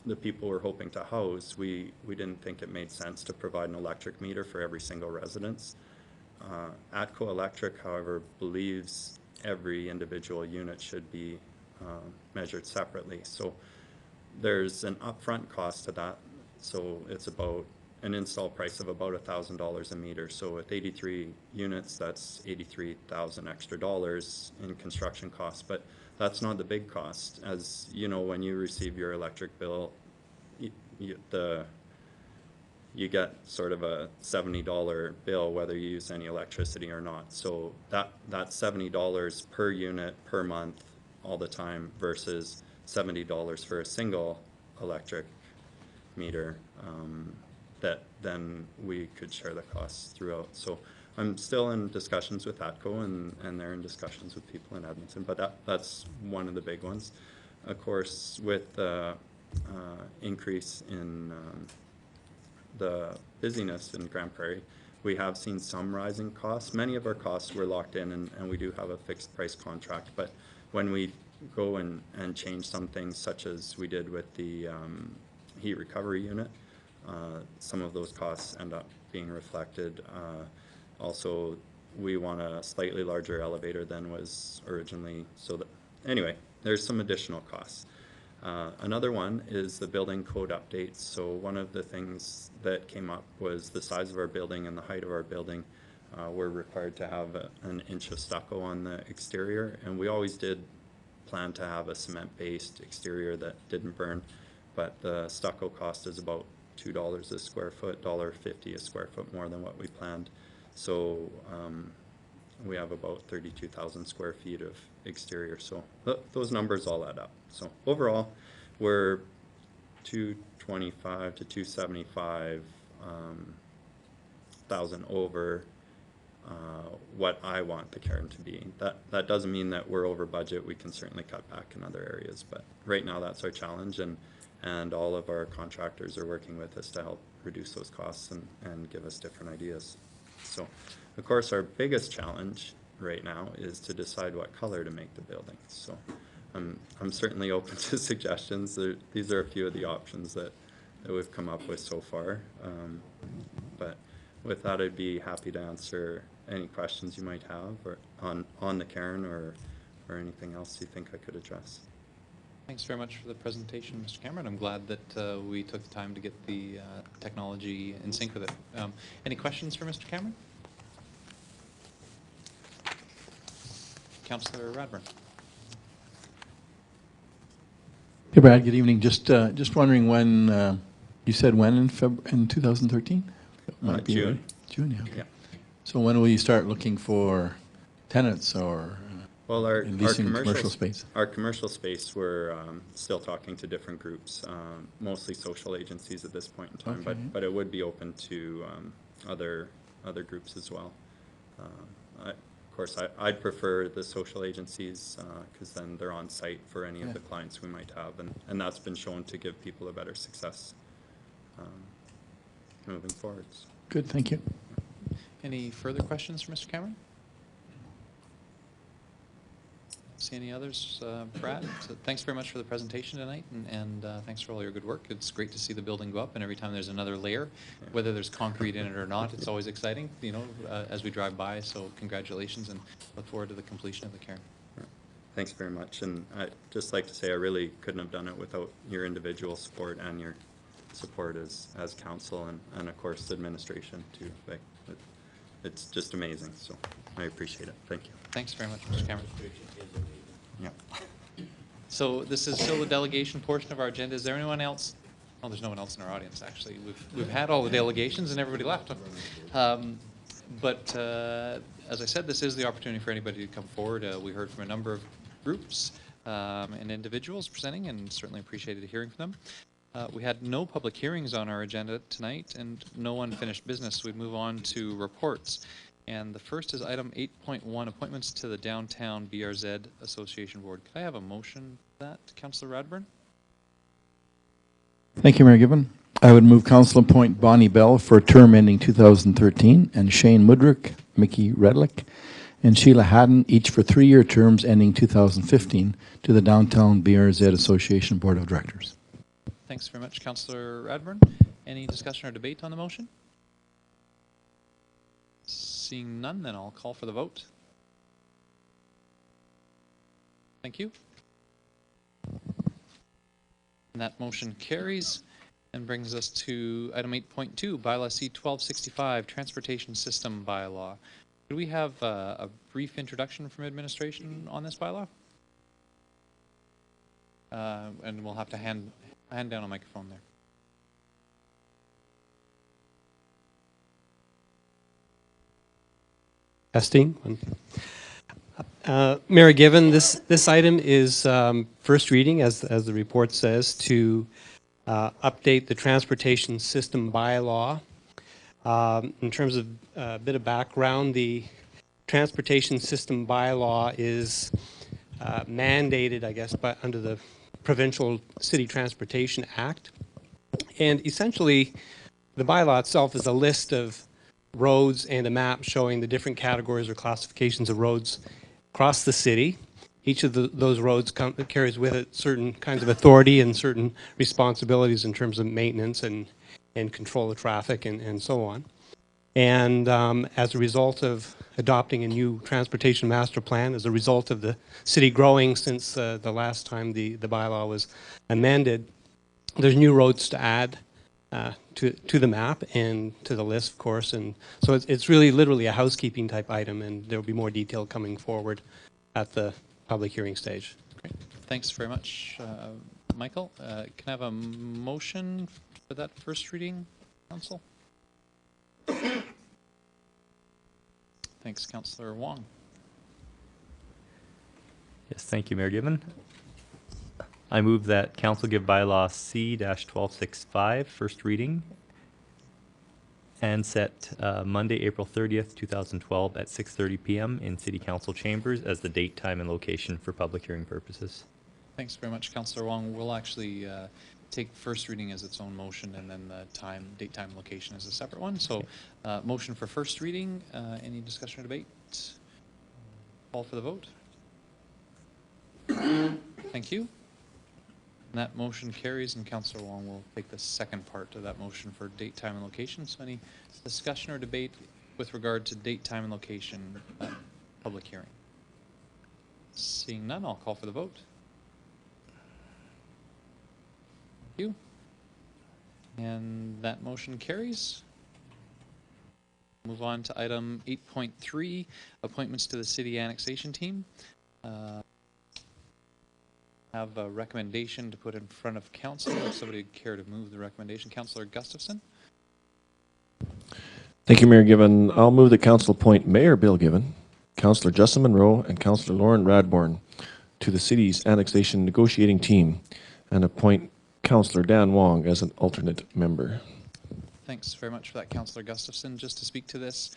Speaker 4: the people we're hoping to house. We didn't think it made sense to provide an electric meter for every single residence. ATCO Electric, however, believes every individual unit should be measured separately. So there's an upfront cost to that. So it's about an install price of about $1,000 a meter. So with 83 units, that's $83,000 extra dollars in construction costs. But that's not the big cost. As you know, when you receive your electric bill, you get sort of a $70 bill whether you use any electricity or not. So that $70 per unit per month all the time versus $70 for a single electric meter, that then we could share the costs throughout. So I'm still in discussions with ATCO and they're in discussions with people in Edmonton, but that's one of the big ones. Of course, with the increase in the busyness in Grand Prairie, we have seen some rising costs. Many of our costs were locked in and we do have a fixed price contract, but when we go and change some things such as we did with the heat recovery unit, some of those costs end up being reflected. Also, we want a slightly larger elevator than was originally, so that, anyway, there's some additional costs. Another one is the building code updates. So one of the things that came up was the size of our building and the height of our building. We're required to have an inch of stucco on the exterior, and we always did plan to have a cement-based exterior that didn't burn, but the stucco cost is about $2 a square foot, $1.50 a square foot more than what we planned. So we have about 32,000 square feet of exterior. So those numbers all add up. So overall, we're 225 to 275 thousand over what I want the Cairn to be. That doesn't mean that we're over budget. We can certainly cut back in other areas, but right now that's our challenge, and all of our contractors are working with us to help reduce those costs and give us different ideas. So, of course, our biggest challenge right now is to decide what color to make the building. So I'm certainly open to suggestions. These are a few of the options that we've come up with so far. But with that, I'd be happy to answer any questions you might have or on the Cairn or anything else you think I could address.
Speaker 1: Thanks very much for the presentation, Mr. Cameron. I'm glad that we took the time to get the technology in sync with it. Any questions for Mr. Cameron? Councillor Radburn.
Speaker 12: Hey, Brad, good evening. Just wondering when, you said when in 2013? Might be
Speaker 4: June.
Speaker 12: right. June, yeah. Okay.
Speaker 4: Yeah.
Speaker 12: So when will you start looking for tenants or
Speaker 4: Well, our
Speaker 12: leasing
Speaker 4: commercial
Speaker 12: commercial space?
Speaker 4: Our commercial space, we're still talking to different groups, mostly social agencies at this point in time,
Speaker 12: Okay.
Speaker 4: but it would be open to other groups as well. Of course, I'd prefer the social agencies because then they're on site for any of the clients we might have, and that's been shown to give people a better success moving forwards.
Speaker 12: Good, thank you.
Speaker 1: Any further questions for Mr. Cameron? see any others. Brad, so thanks very much for the presentation tonight, and thanks for all your good work. It's great to see the building go up, and every time there's another layer, whether there's concrete in it or not, it's always exciting, you know, as we drive by. So congratulations, and look forward to the completion of the cairn.
Speaker 4: Thanks very much, and I'd just like to say I really couldn't have done it without your individual support and your support as council and of course administration too. Like, it's just amazing, so I appreciate it. Thank you.
Speaker 1: Thanks very much, Mr. Cameron.
Speaker 4: Yeah.
Speaker 1: So this is still the delegation portion of our agenda. Is there anyone else? Oh, there's no one else in our audience, actually. We've had all the delegations and everybody left. But as I said, this is the opportunity for anybody to come forward. We heard from a number of groups and individuals presenting, and certainly appreciated hearing from them. We had no public hearings on our agenda tonight and no unfinished business. We move on to reports. And the first is item 8.1, appointments to the Downtown BRZ Association Board. Could I have a motion for that, Councillor Radburn?
Speaker 12: Thank you, Mayor Given. I would move council appoint Bonnie Bell for a term ending 2013, and Shane Mudrick, Mickey Redlick, and Sheila Haddon, each for 3-year terms ending 2015, to the Downtown BRZ Association Board of Directors.
Speaker 1: Thanks very much, Councillor Radburn. Any discussion or debate on the motion? Seeing none, then I'll call for the vote. Thank you. And that motion carries and brings us to item 8.2, Bylaw C 1265, Transportation System Bylaw. Could we have a brief introduction from administration on this bylaw? And we'll have to hand down a microphone there.
Speaker 13: Testing. Mayor Given, this item is first reading, as the report says, to update the transportation system bylaw. In terms of a bit of background, the transportation system bylaw is mandated, I guess, under the Provincial City Transportation Act. And essentially, the bylaw itself is a list of roads and a map showing the different categories or classifications of roads across the city. Each of those roads carries with it certain kinds of authority and certain responsibilities in terms of maintenance and control of traffic and so on. And as a result of adopting a new transportation master plan, as a result of the city growing since the last time the bylaw was amended, there's new roads to add to the map and to the list, of course. And so it's really literally a housekeeping type item, and there will be more detail coming forward at the public hearing stage.
Speaker 1: Great. Thanks very much, Michael. Can I have a motion for that first reading, Council? Thanks, Councillor Wong.
Speaker 3: Yes, thank you, Mayor Given. I move that council give bylaw C-1265 first reading and set Monday, April 30th, 2012 at 6:30 p.m. in City Council chambers as the date, time, and location for public hearing purposes.
Speaker 1: Thanks very much, Councillor Wong. We'll actually take first reading as its own motion, and then the date, time, location as a separate one. So motion for first reading. Any discussion or debate? Call for the vote. Thank you. And that motion carries, and Councillor Wong will take the second part of that motion for date, time, and location. So any discussion or debate with regard to date, time, and location public hearing? Seeing none, I'll call for the vote. Thank you. And that motion carries. Move on to item 8.3, appointments to the city annexation team. Have a recommendation to put in front of council. If somebody would care to move the recommendation, Councillor Gustafson.
Speaker 14: Thank you, Mayor Given. I'll move that council appoint Mayor Bill Given, Councillor Justin Monroe, and Councillor Lauren Radbourne to the city's annexation negotiating team, and appoint Councillor Dan Wong as an alternate member.
Speaker 1: Thanks very much for that, Councillor Gustafson. Just to speak to this,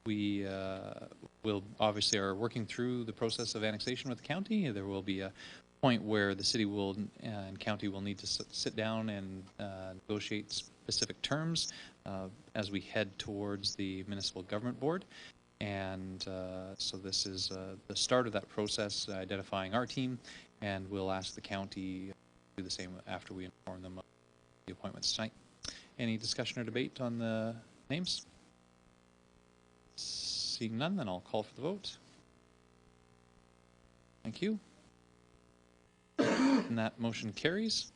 Speaker 1: we will obviously are working through the process of annexation with the county. There will be a point where the city will and county will need to sit down and negotiate specific terms as we head towards the municipal government board. And so this is the start of that process, identifying our team, and we'll ask the county to do the same after we inform them of the appointments tonight. Any discussion or debate on the names? Seeing none, then I'll call for the vote. Thank you. And that motion carries.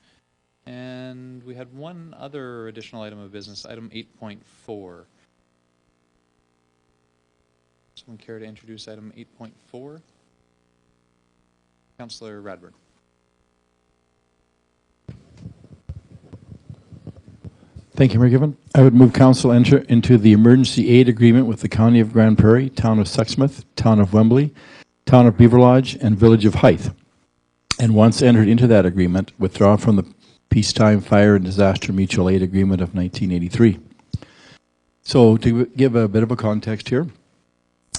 Speaker 1: And we had one other additional item of business, item 8.4. Someone care to introduce item 8.4? Councillor Radburn.
Speaker 12: Thank you, Mayor Given. I would move council enter into the emergency aid agreement with the County of Grand Prairie, Town of Sexsmith, Town of Wembley, Town of Beaver Lodge, and Village of Hythe. And once entered into that agreement, withdraw from the Peacetime Fire and Disaster Mutual Aid Agreement of 1983. So to give a bit of a context here,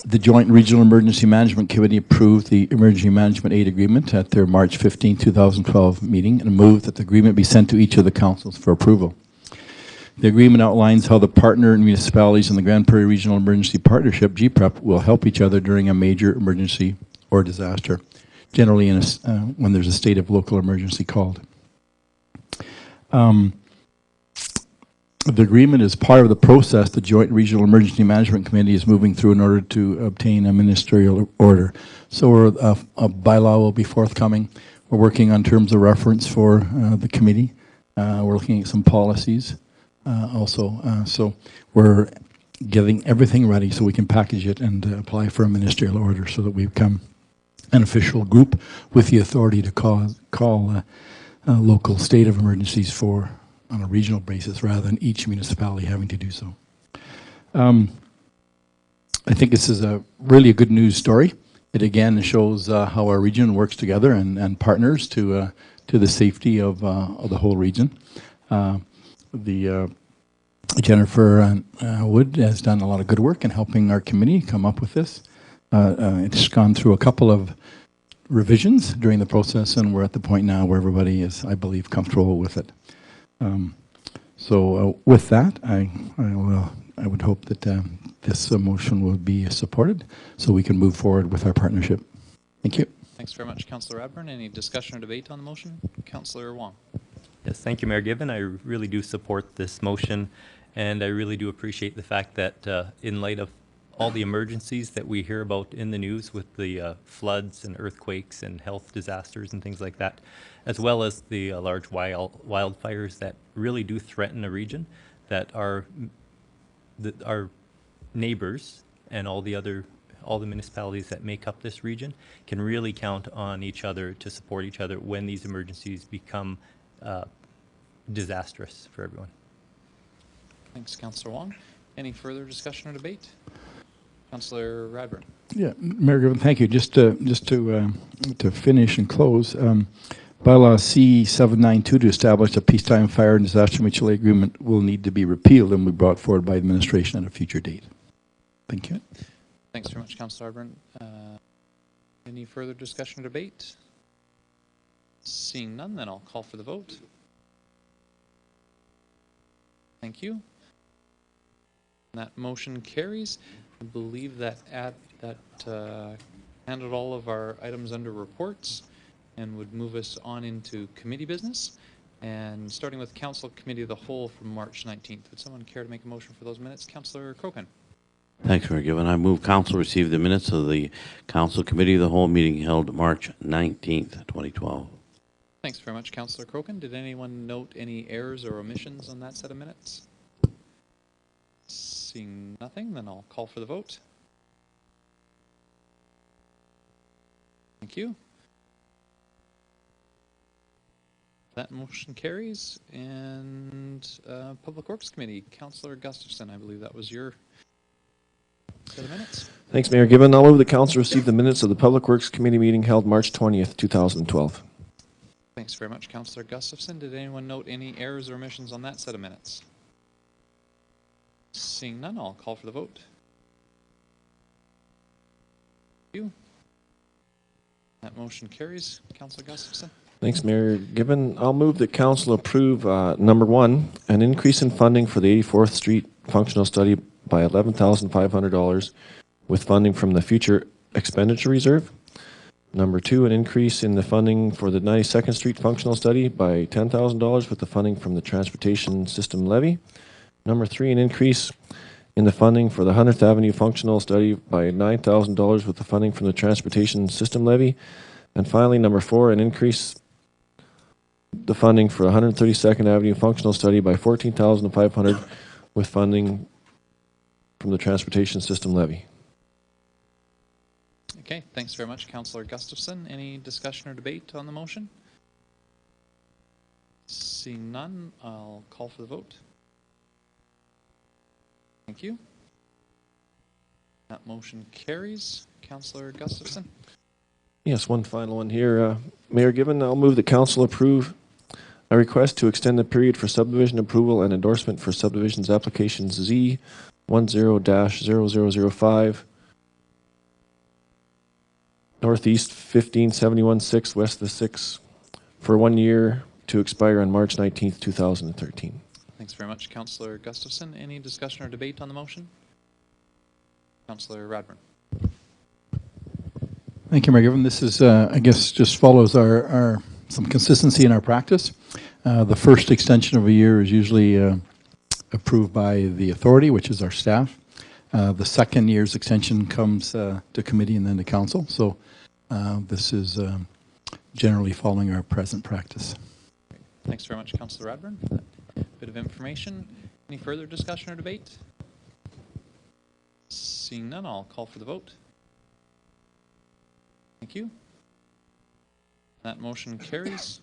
Speaker 12: the Joint Regional Emergency Management Committee approved the Emergency Management Aid Agreement at their March 15, 2012 meeting and moved that the agreement be sent to each of the councils for approval. The agreement outlines how the partner municipalities in the Grand Prairie Regional Emergency Partnership, GPREP, will help each other during a major emergency or disaster, generally in when there's a state of local emergency called. The agreement is part of the process the Joint Regional Emergency Management Committee is moving through in order to obtain a ministerial order. So a bylaw will be forthcoming. We're working on terms of reference for the committee. We're looking at some policies also. So we're getting everything ready so we can package it and apply for a ministerial order so that we become an official group with the authority to call local state of emergencies for on a regional basis rather than each municipality having to do so. I think this is really a good news story. It again shows how our region works together and partners to the safety of the whole region. Jennifer Wood has done a lot of good work in helping our committee come up with this. It's gone through a couple of revisions during the process, and we're at the point now where everybody is, I believe, comfortable with it. So with that, I would hope that this motion will be supported so we can move forward with our partnership. Thank you.
Speaker 1: Thanks very much, Councillor Radburn. Any discussion or debate on the motion? Councillor Wong.
Speaker 3: Yes, thank you, Mayor Given. I really do support this motion, and I really do appreciate the fact that in light of all the emergencies that we hear about in the news with the floods and earthquakes and health disasters and things like that, as well as the large wildfires that really do threaten a region, that our neighbors and all the municipalities that make up this region can really count on each other to support each other when these emergencies become disastrous for everyone.
Speaker 1: Thanks, Councillor Wong. Any further discussion or debate? Councillor Radburn.
Speaker 12: Yeah, Mayor Given, thank you. Just to finish and close, Bylaw C792 to establish a peacetime fire and disaster mutual aid agreement will need to be repealed and be brought forward by administration at a future date. Thank you.
Speaker 1: Thanks very much, Councillor Radburn. Any further discussion or debate? Seeing none, then I'll call for the vote. Thank you. And that motion carries. I believe that handled all of our items under reports and would move us on into committee business. And starting with Council Committee of the Whole from March 19th. Would someone care to make a motion for those minutes? Councillor Crokin.
Speaker 2: Thanks, Mayor Given. I move council receive the minutes of the Council Committee of the Whole meeting held March 19th, 2012.
Speaker 1: Thanks very much, Councillor Crokin. Did anyone note any errors or omissions on that set of minutes? Seeing nothing, then I'll call for the vote. Thank you. That motion carries. And Public Works Committee, Councillor Gustafson, I believe that was your set of minutes.
Speaker 14: Thanks, Mayor Given. I'll move the council receive the minutes of the Public Works Committee meeting held March 20th, 2012.
Speaker 1: Thanks very much, Councillor Gustafson. Did anyone note any errors or omissions on that set of minutes? Seeing none, I'll call for the vote. Thank you. That motion carries. Councillor Gustafson.
Speaker 14: Thanks, Mayor Given. I'll move that council approve number 1, an increase in funding for the 84th Street functional study by $11,500, with funding from the Future Expenditure Reserve. Number 2, an increase in the funding for the 92nd Street Functional Study by $10,000 with the funding from the Transportation System Levy. Number 3, an increase in the funding for the 100th Avenue Functional Study by $9,000 with the funding from the Transportation System Levy. And finally, number 4, an increase the funding for 132nd Avenue Functional Study by $14,500 with funding from the Transportation System Levy.
Speaker 1: Okay, thanks very much, Councillor Gustafson. Any discussion or debate on the motion? Seeing none, I'll call for the vote. Thank you. That motion carries. Councillor Gustafson?
Speaker 14: Yes, one final one here. Mayor Given, I'll move that council approve a request to extend the period for subdivision approval and endorsement for subdivisions applications Z10-0005, Northeast 1571-6, West of the 6, for 1 year to expire on March 19th, 2013.
Speaker 1: Thanks very much, Councillor Gustafson. Any discussion or debate on the motion? Councillor Radburn?
Speaker 12: Thank you, Mayor Given. This is, I guess, just follows our some consistency in our practice. The first extension of a year is usually approved by the authority, which is our staff. The second year's extension comes to committee and then to council. So this is generally following our present practice.
Speaker 1: Thanks very much, Councillor Radburn, for that bit of information. Any further discussion or debate? Seeing none, I'll call for the vote. Thank you. That motion carries.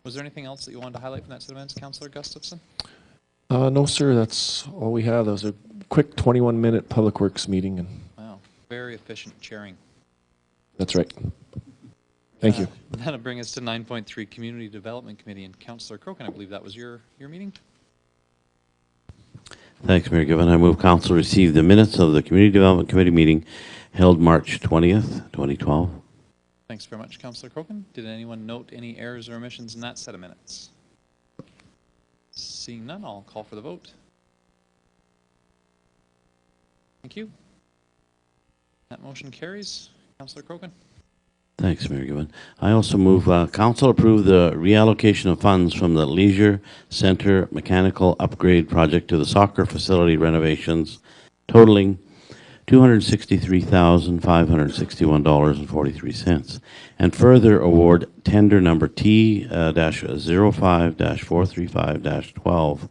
Speaker 1: Was there anything else that you wanted to highlight from that set of events, Councillor Gustafson?
Speaker 14: No, sir, that's all we have. That was a quick 21-minute Public Works meeting. And
Speaker 1: Wow, very efficient chairing.
Speaker 14: that's right. Thank you.
Speaker 1: That'll bring us to 9.3, Community Development Committee. And Councillor Crokin, I believe that was your meeting?
Speaker 2: Thanks, Mayor Given. I move council receive the minutes of the Community Development Committee meeting held March 20th, 2012.
Speaker 1: Thanks very much, Councillor Crokin. Did anyone note any errors or omissions in that set of minutes? Seeing none, I'll call for the vote. Thank you. That motion carries. Councillor Crokin?
Speaker 2: Thanks, Mayor Given. I also move council approve the reallocation of funds from the Leisure Center Mechanical Upgrade Project to the soccer facility renovations totaling $263,561.43, and further award tender number T-05-435-12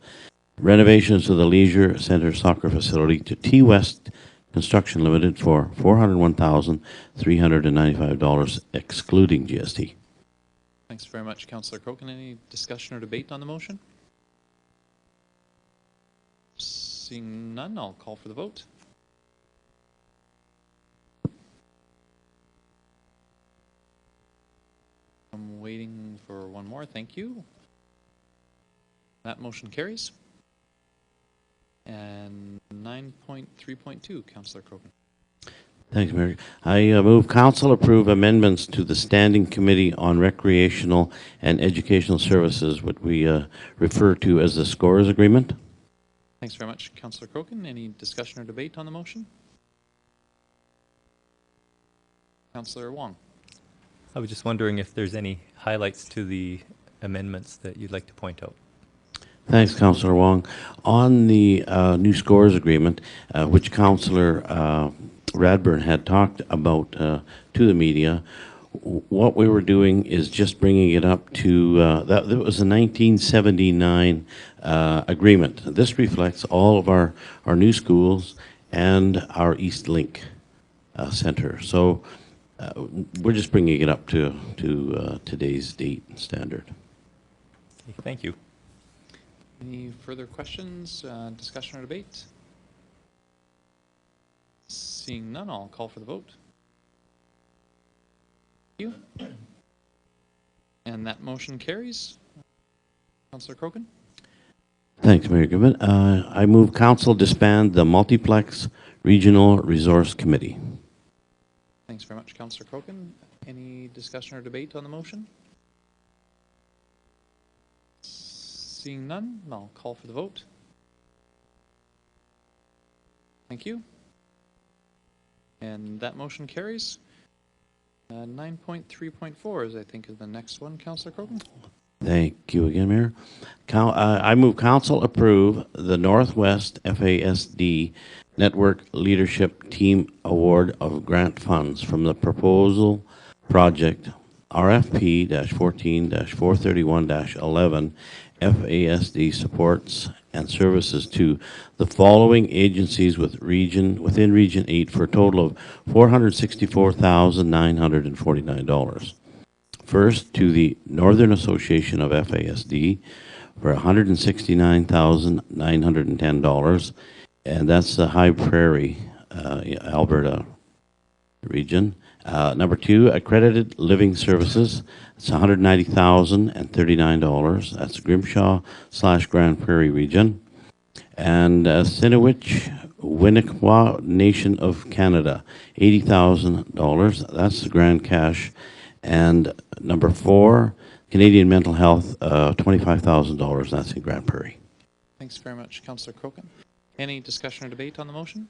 Speaker 2: renovations to the Leisure Center soccer facility to T-West Construction Limited for $401,395 excluding GST.
Speaker 1: Thanks very much, Councillor Crokin. Any discussion or debate on the motion? Seeing none, I'll call for the vote. I'm waiting for one more. Thank you. That motion carries. And 9.3.2, Councillor Crokin.
Speaker 2: Thanks, Mayor. I move council approve amendments to the Standing Committee on Recreational and Educational Services, what we refer to as the SCORES Agreement.
Speaker 1: Thanks very much, Councillor Crokin. Any discussion or debate on the motion? Councillor Wong.
Speaker 3: I was just wondering if there's any highlights to the amendments that you'd like to point out.
Speaker 2: Thanks, Councillor Wong. On the new SCORES Agreement, which Councillor Radburn had talked about to the media, what we were doing is just bringing it up to, that was a 1979 agreement. This reflects all of our new schools and our East Link Center. So we're just bringing it up to today's date and standard.
Speaker 3: Okay, thank you.
Speaker 1: Any further questions, discussion or debate? Seeing none, I'll call for the vote. Thank you. And that motion carries. Councillor Crokin?
Speaker 2: Thanks, Mayor Given. I move council disband the Multiplex Regional Resource Committee.
Speaker 1: Thanks very much, Councillor Crokin. Any discussion or debate on the motion? Seeing none, I'll call for the vote. Thank you. And that motion carries. 9.3.4 is, I think, is the next one. Councillor Crokin?
Speaker 2: Thank you again, Mayor. I move council approve the Northwest FASD Network Leadership Team Award of grant funds from the proposal project RFP-14-431-11 FASD supports and services to the following agencies within Region 8 for a total of $464,949. First, to the Northern Association of FASD for $169,910, and that's the High Prairie, Alberta region. Number 2, Accredited Living Services, it's $190,039. That's Grimshaw/Grand Prairie region. And Sinowich, Winniqua Nation of Canada, $80,000. That's the Grand Cache. And number 4, Canadian Mental Health, $25,000. That's in Grand Prairie.
Speaker 1: Thanks very much, Councillor Crokin. Any discussion or debate on the motion?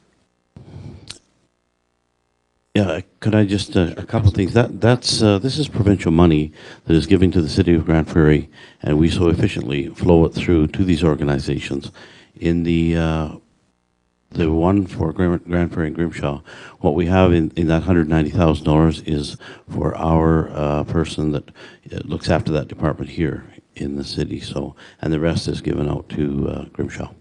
Speaker 2: Yeah, could I just, a couple of things. This is provincial money that is given to the city of Grand Prairie, and we so efficiently flow it through to these organizations. In the one for Grand Prairie and Grimshaw, what we have in that $190,000 is for our person that looks after that department here in the city. So, and the rest is given out to Grimshaw.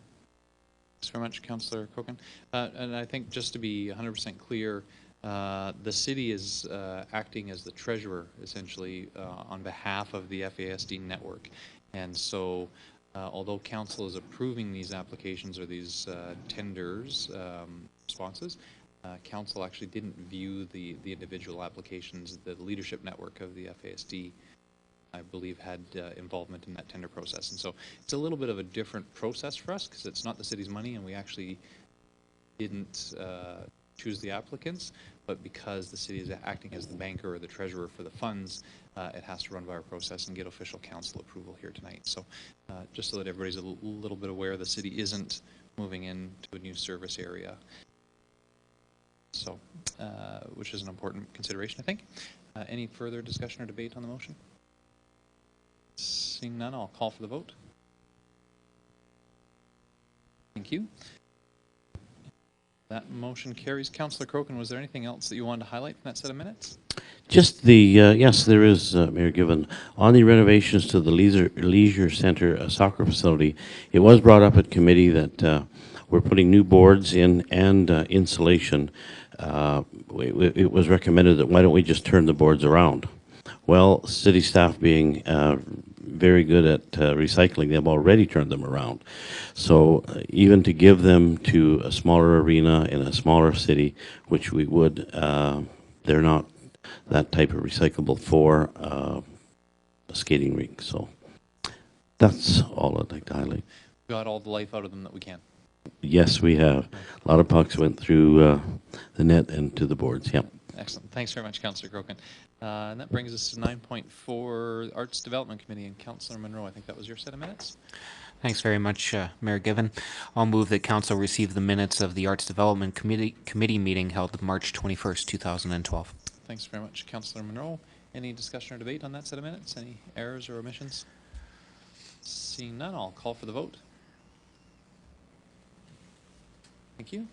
Speaker 1: Thanks very much, Councillor Crokin. And I think just to be 100% clear, the city is acting as the treasurer, essentially, on behalf of the FASD network. And so, although council is approving these applications or these tenders, responses, council actually didn't view the individual applications. The leadership network of the FASD, I believe, had involvement in that tender process. And so it's a little bit of a different process for us because it's not the city's money and we actually didn't choose the applicants, but because the city is acting as the banker or the treasurer for the funds, it has to run by our process and get official council approval here tonight. So just so that everybody's a little bit aware, the city isn't moving into a new service area. So, which is an important consideration, I think. Any further discussion or debate on the motion? Seeing none, I'll call for the vote. Thank you. That motion carries. Councillor Crokin, was there anything else that you wanted to highlight from that set of minutes?
Speaker 2: Just the, yes, there is, Mayor Given. On the renovations to the Leisure Centre soccer facility, it was brought up at committee that we're putting new boards in and insulation. It was recommended that why don't we just turn the boards around? Well, city staff being very good at recycling, they've already turned them around. So even to give them to a smaller arena in a smaller city, which we would, they're not that type of recyclable for a skating rink. So that's all I'd like to highlight.
Speaker 1: Got all the life out of them that we can.
Speaker 2: Yes, we have. A lot of pucks went through the net and to the boards. Yep.
Speaker 1: Excellent. Thanks very much, Councillor Crokin. And that brings us to 9.4, Arts Development Committee, and Councillor Munro, I think that was your set of minutes.
Speaker 8: Thanks very much, Mayor Given. I'll move that council receive the minutes of the Arts Development Committee meeting held March 21st, 2012.
Speaker 1: Thanks very much, Councillor Munro. Any discussion or debate on that set of minutes? Any errors or omissions? Seeing none, I'll call for the vote. Thank you.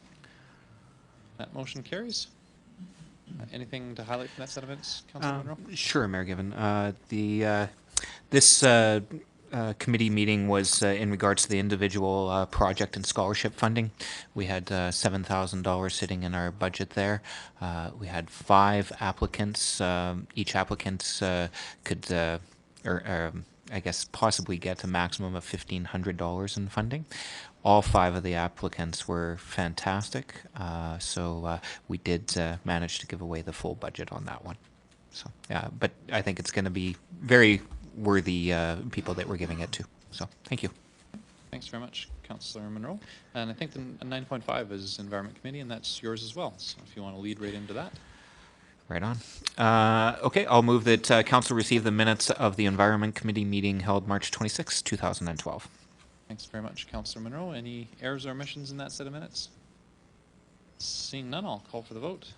Speaker 1: That motion carries. Anything to highlight from that set of minutes, Councillor Munro?
Speaker 8: Sure, Mayor Given. This committee meeting was in regards to the individual project and scholarship funding. We had $7,000 sitting in our budget there. We had 5 applicants. Each applicant could, I guess, possibly get a maximum of $1,500 in funding. All 5 of the applicants were fantastic, so we did manage to give away the full budget on that one. So, yeah, but I think it's going to be very worthy people that we're giving it to. So, thank you.
Speaker 1: Thanks very much, Councillor Munro. And I think the 9.5 is Environment Committee, and that's yours as well. So if you want to lead right into that.
Speaker 8: Right on. Okay, I'll move that council receive the minutes of the Environment Committee meeting held March 26, 2012.
Speaker 1: Thanks very much, Councillor Munro. Any errors or omissions in that set of minutes? Seeing none, I'll call for the vote.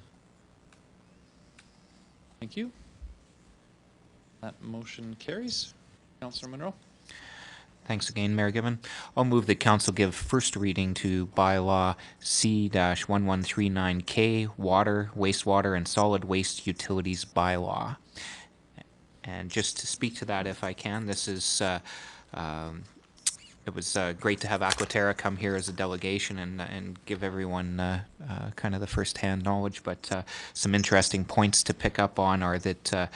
Speaker 1: Thank you. That motion carries. Councillor Monroe?
Speaker 8: Thanks again, Mayor Gibbon. I'll move that council give first reading to bylaw C-1139K, water, wastewater, and solid waste utilities bylaw. And just to speak to that, if I can, this is, it was great to have Aquaterra come here as a delegation and give everyone kind of the first-hand knowledge, but some interesting points to pick up on are that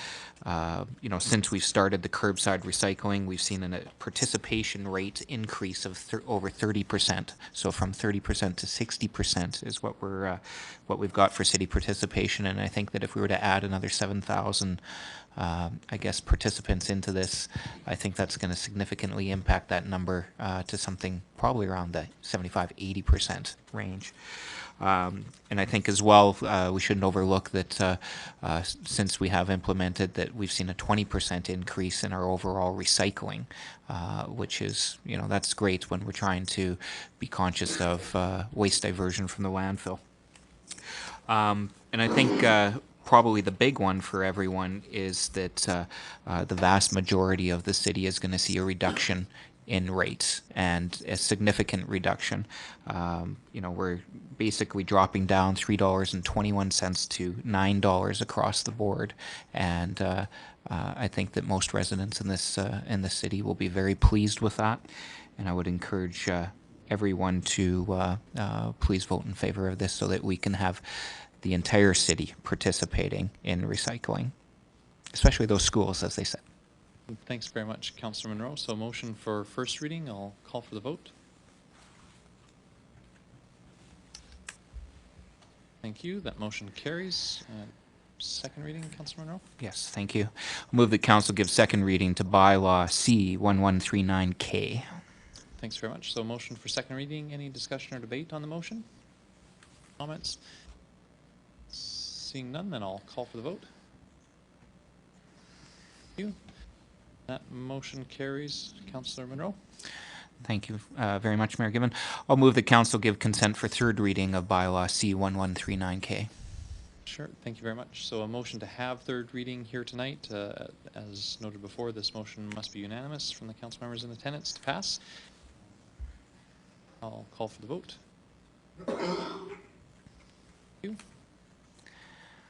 Speaker 8: you know, since we've started the curbside recycling, we've seen a participation rate increase of over 30%. So from 30% to 60% is what we've got for city participation. And I think that if we were to add another 7,000, I guess, participants into this, I think that's going to significantly impact that number to something probably around the 75-80% range. And I think as well, we shouldn't overlook that since we have implemented that, we've seen a 20% increase in our overall recycling, which is, you know, that's great when we're trying to be conscious of waste diversion from the landfill. And I think probably the big one for everyone is that the vast majority of the city is going to see a reduction in rates, and a significant reduction. You know, we're basically dropping down $3.21 to $9 across the board, and I think that most residents in the city will be very pleased with that, and I would encourage everyone to please vote in favor of this so that we can have the entire city participating in recycling, especially those schools, as they said.
Speaker 1: Thanks very much, Councillor Monroe. So motion for first reading. I'll call for the vote. Thank you. That motion carries. Second reading, Councillor Monroe?
Speaker 8: Yes, thank you. I'll move that council give second reading to bylaw C-1139K.
Speaker 1: Thanks very much. So motion for second reading. Any discussion or debate on the motion? Comments? Seeing none, then I'll call for the vote. Thank you. That motion carries. Councillor Monroe?
Speaker 8: Thank you very much, Mayor Gibbon. I'll move that council give consent for third reading of bylaw C-1139K.
Speaker 1: Sure. Thank you very much. So a motion to have third reading here tonight. As noted before, this motion must be unanimous from the council members in attendance to pass. I'll call for the vote. Thank you.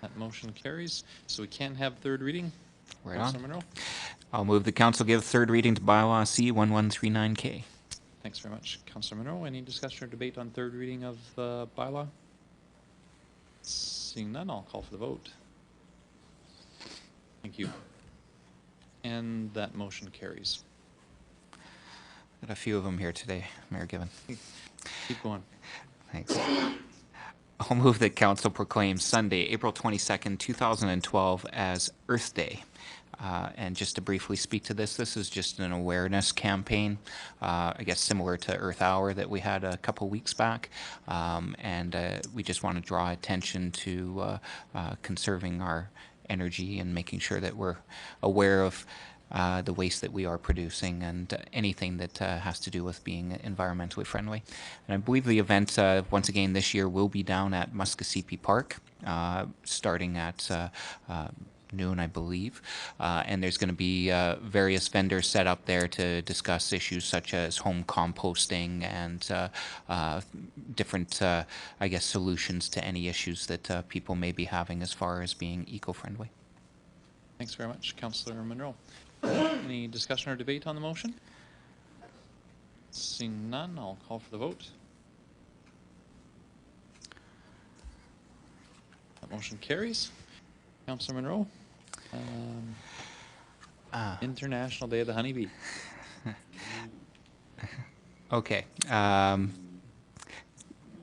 Speaker 1: That motion carries. So we can have third reading.
Speaker 8: Right
Speaker 1: Councillor
Speaker 8: on.
Speaker 1: Monroe?
Speaker 8: I'll move the council give third reading to bylaw C-1139K.
Speaker 1: Thanks very much. Councillor Monroe, any discussion or debate on third reading of the bylaw? Seeing none, I'll call for the vote. Thank you. And that motion carries.
Speaker 8: Got a few of them here today, Mayor Gibbon.
Speaker 1: Keep going.
Speaker 8: Thanks. I'll move that council proclaims Sunday, April 22nd, 2012 as Earth Day. And just to briefly speak to this, this is just an awareness campaign, I guess similar to Earth Hour that we had a couple weeks back. And we just want to draw attention to conserving our energy and making sure that we're aware of the waste that we are producing and anything that has to do with being environmentally friendly. And I believe the event, once again this year, will be down at Muskosipi Park, starting at noon, I believe. And there's going to be various vendors set up there to discuss issues such as home composting and different, I guess, solutions to any issues that people may be having as far as being eco-friendly.
Speaker 1: Thanks very much, Councillor Monroe. Any discussion or debate on the motion? Seeing none, I'll call for the vote. That motion carries. Councillor Monroe, International Day of the Honeybee.
Speaker 8: Okay.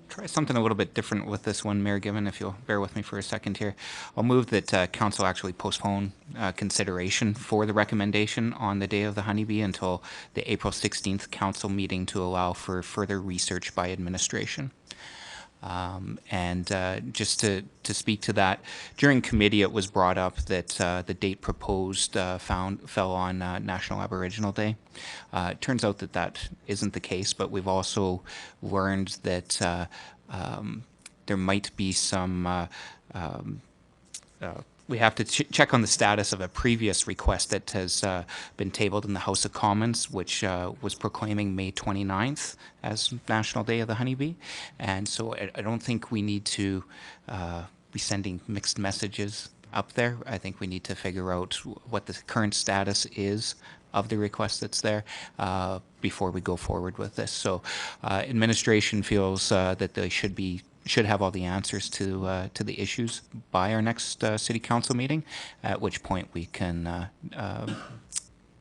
Speaker 8: Try something a little bit different with this one, Mayor Gibbon, if you'll bear with me for a second here. I'll move that council actually postpone consideration for the recommendation on the Day of the Honeybee until the April 16th council meeting to allow for further research by administration. And just to speak to that, during committee it was brought up that the date proposed fell on National Aboriginal Day. It turns out that that isn't the case, but we've also learned that there might be some we have to check on the status of a previous request that has been tabled in the House of Commons, which was proclaiming May 29th as National Day of the Honeybee. And so I don't think we need to be sending mixed messages up there. I think we need to figure out what the current status is of the request that's there before we go forward with this. So administration feels that they should have all the answers to the issues by our next city council meeting, at which point we can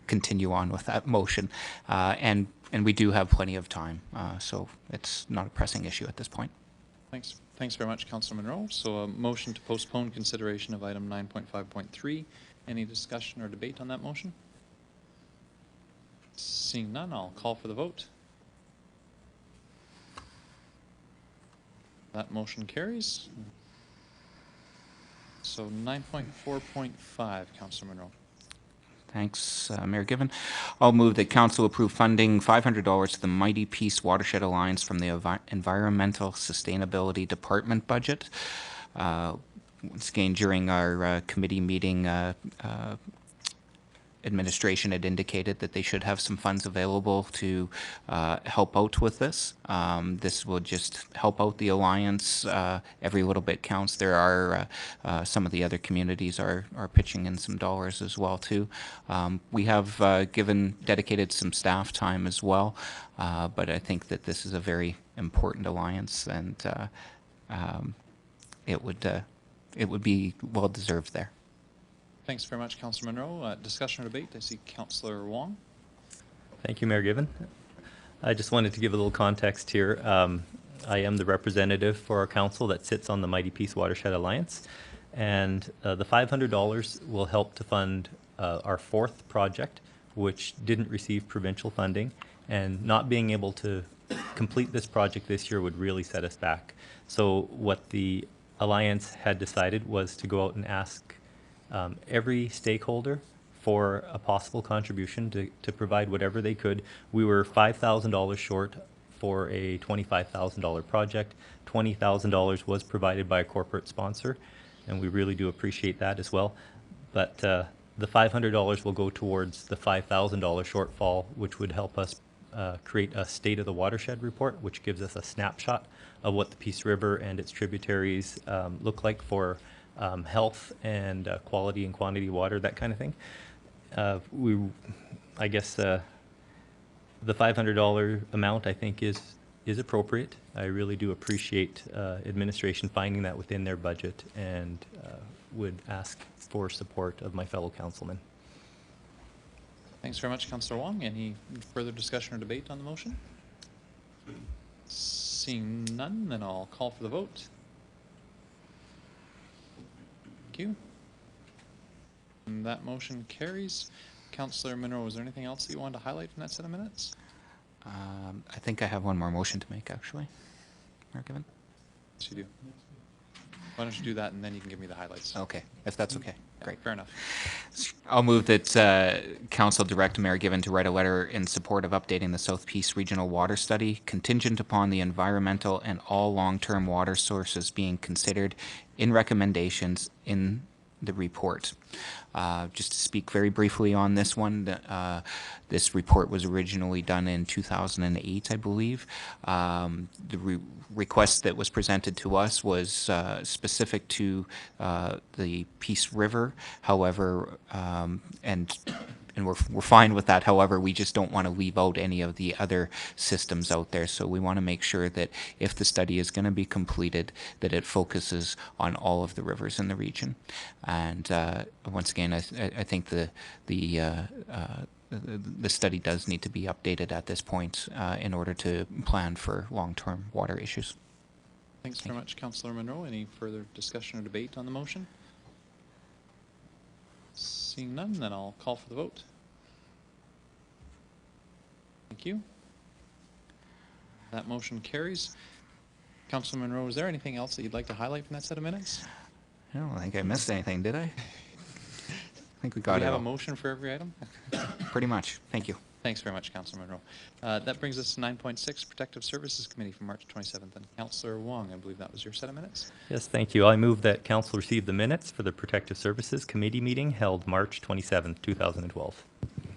Speaker 8: continue on with that motion. And we do have plenty of time, so it's not a pressing issue at this point.
Speaker 1: Thanks very much, Councillor Monroe. So a motion to postpone consideration of item 9.5.3. Any discussion or debate on that motion? Seeing none, I'll call for the vote. That motion carries. So 9.4.5, Councillor Monroe.
Speaker 8: Thanks, Mayor Given. I'll move that council approve funding $500 to the Mighty Peace Watershed Alliance from the Environmental Sustainability Department budget. Once again, during our committee meeting, administration had indicated that they should have some funds available to help out with this. This will just help out the Alliance. Every little bit counts. There are some of the other communities are pitching in some dollars as well too. We have dedicated some staff time as well, but I think that this is a very important alliance, and it would be well deserved there.
Speaker 1: Thanks very much, Councillor Monroe. Discussion or debate? I see Councillor Wong.
Speaker 3: Thank you, Mayor Given. I just wanted to give a little context here. I am the representative for our council that sits on the Mighty Peace Watershed Alliance, and the $500 will help to fund our fourth project, which didn't receive provincial funding, and not being able to complete this project this year would really set us back. So what the Alliance had decided was to go out and ask every stakeholder for a possible contribution to provide whatever they could. We were $5,000 short for a $25,000 project. $20,000 was provided by a corporate sponsor, and we really do appreciate that as well. But the $500 will go towards the $5,000 shortfall, which would help us create a State of the Watershed report, which gives us a snapshot of what the Peace River and its tributaries look like for health and quality and quantity of water, that kind of thing. I guess the $500 amount, I think, is appropriate. I really do appreciate administration finding that within their budget, and would ask for support of my fellow councilmen.
Speaker 1: Thanks very much, Councillor Wong. Any further discussion or debate on the motion? Seeing none, then I'll call for the vote. Thank you. And that motion carries. Councillor Monroe, is there anything else that you wanted to highlight from that set of minutes?
Speaker 8: I think I have one more motion to make, actually. Mayor Given?
Speaker 1: Yes, you do. Why don't you do that, and then you can give me the highlights.
Speaker 8: Okay, if that's okay.
Speaker 1: Yeah,
Speaker 8: Great.
Speaker 1: fair enough.
Speaker 8: I'll move that council direct Mayor Given to write a letter in support of updating the South Peace Regional Water Study, contingent upon the environmental and all long-term water sources being considered in recommendations in the report. Just to speak very briefly on this one, this report was originally done in 2008, I believe. The request that was presented to us was specific to the Peace River. However, and we're fine with that. However, we just don't want to leave out any of the other systems out there. So we want to make sure that if the study is going to be completed, that it focuses on all of the rivers in the region. And once again, I think the study does need to be updated at this point in order to plan for long-term water issues.
Speaker 1: Thanks very much, Councillor Monroe. Any further discussion or debate on the motion? Seeing none, then I'll call for the vote. Thank you. That motion carries. Councillor Monroe, is there anything else that you'd like to highlight from that set of minutes?
Speaker 8: I don't think I missed anything, did I? I think we got
Speaker 1: Do we
Speaker 8: it
Speaker 1: have
Speaker 8: all.
Speaker 1: a motion for every item?
Speaker 8: Pretty much. Thank you.
Speaker 1: Thanks very much, Councillor Monroe. That brings us to 9.6, Protective Services Committee from March 27th. And Councillor Wong, I believe that was your set of minutes.
Speaker 3: Yes, thank you. I move that council receive the minutes for the Protective Services Committee meeting held March 27th, 2012.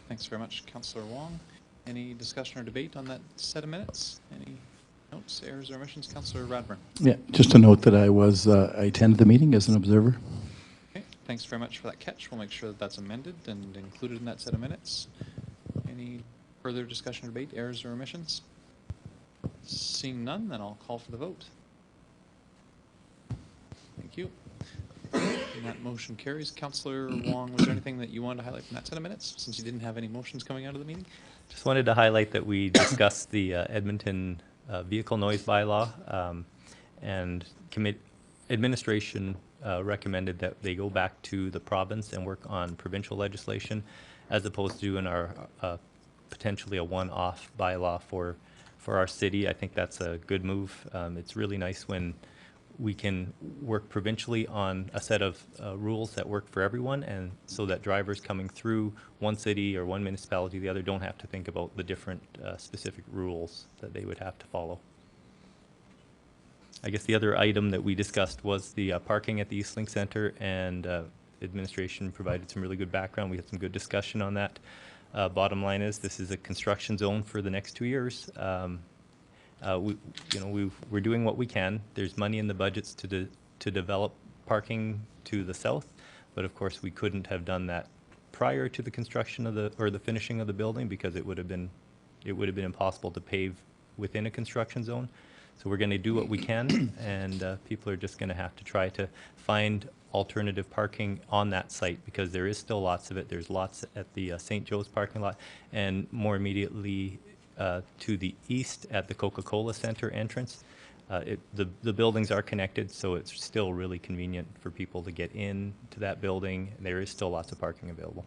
Speaker 1: Thanks very much, Councillor Wong. Any discussion or debate on that set of minutes? Any notes, errors, or omissions? Councillor Radburn.
Speaker 12: Yeah, just to note that I attended the meeting as an observer.
Speaker 1: Okay, thanks very much for that catch. We'll make sure that that's amended and included in that set of minutes. Any further discussion or debate, errors or omissions? Seeing none, then I'll call for the vote. Thank you. And that motion carries. Councillor Wong, was there anything that you wanted to highlight from that set of minutes, since you didn't have any motions coming out of the meeting?
Speaker 3: Just wanted to highlight that we discussed the Edmonton vehicle noise bylaw, and administration recommended that they go back to the province and work on provincial legislation, as opposed to doing our potentially a one-off bylaw for our city. I think that's a good move. It's really nice when we can work provincially on a set of rules that work for everyone, and so that drivers coming through one city or one municipality or the other don't have to think about the different specific rules that they would have to follow. I guess the other item that we discussed was the parking at the Eastlink Center, and administration provided some really good background. We had some good discussion on that. Bottom line is, this is a construction zone for the next 2 years. We're doing what we can. There's money in the budgets to develop parking to the south, but of course we couldn't have done that prior to the construction of the finishing of the building, because it would have been impossible to pave within a construction zone. So we're going to do what we can, and people are just going to have to try to find alternative parking on that site, because there is still lots of it. There's lots at the St. Joe's parking lot, and more immediately to the east at the Coca-Cola Center entrance. The buildings are connected, so it's still really convenient for people to get in to that building. There is still lots of parking available.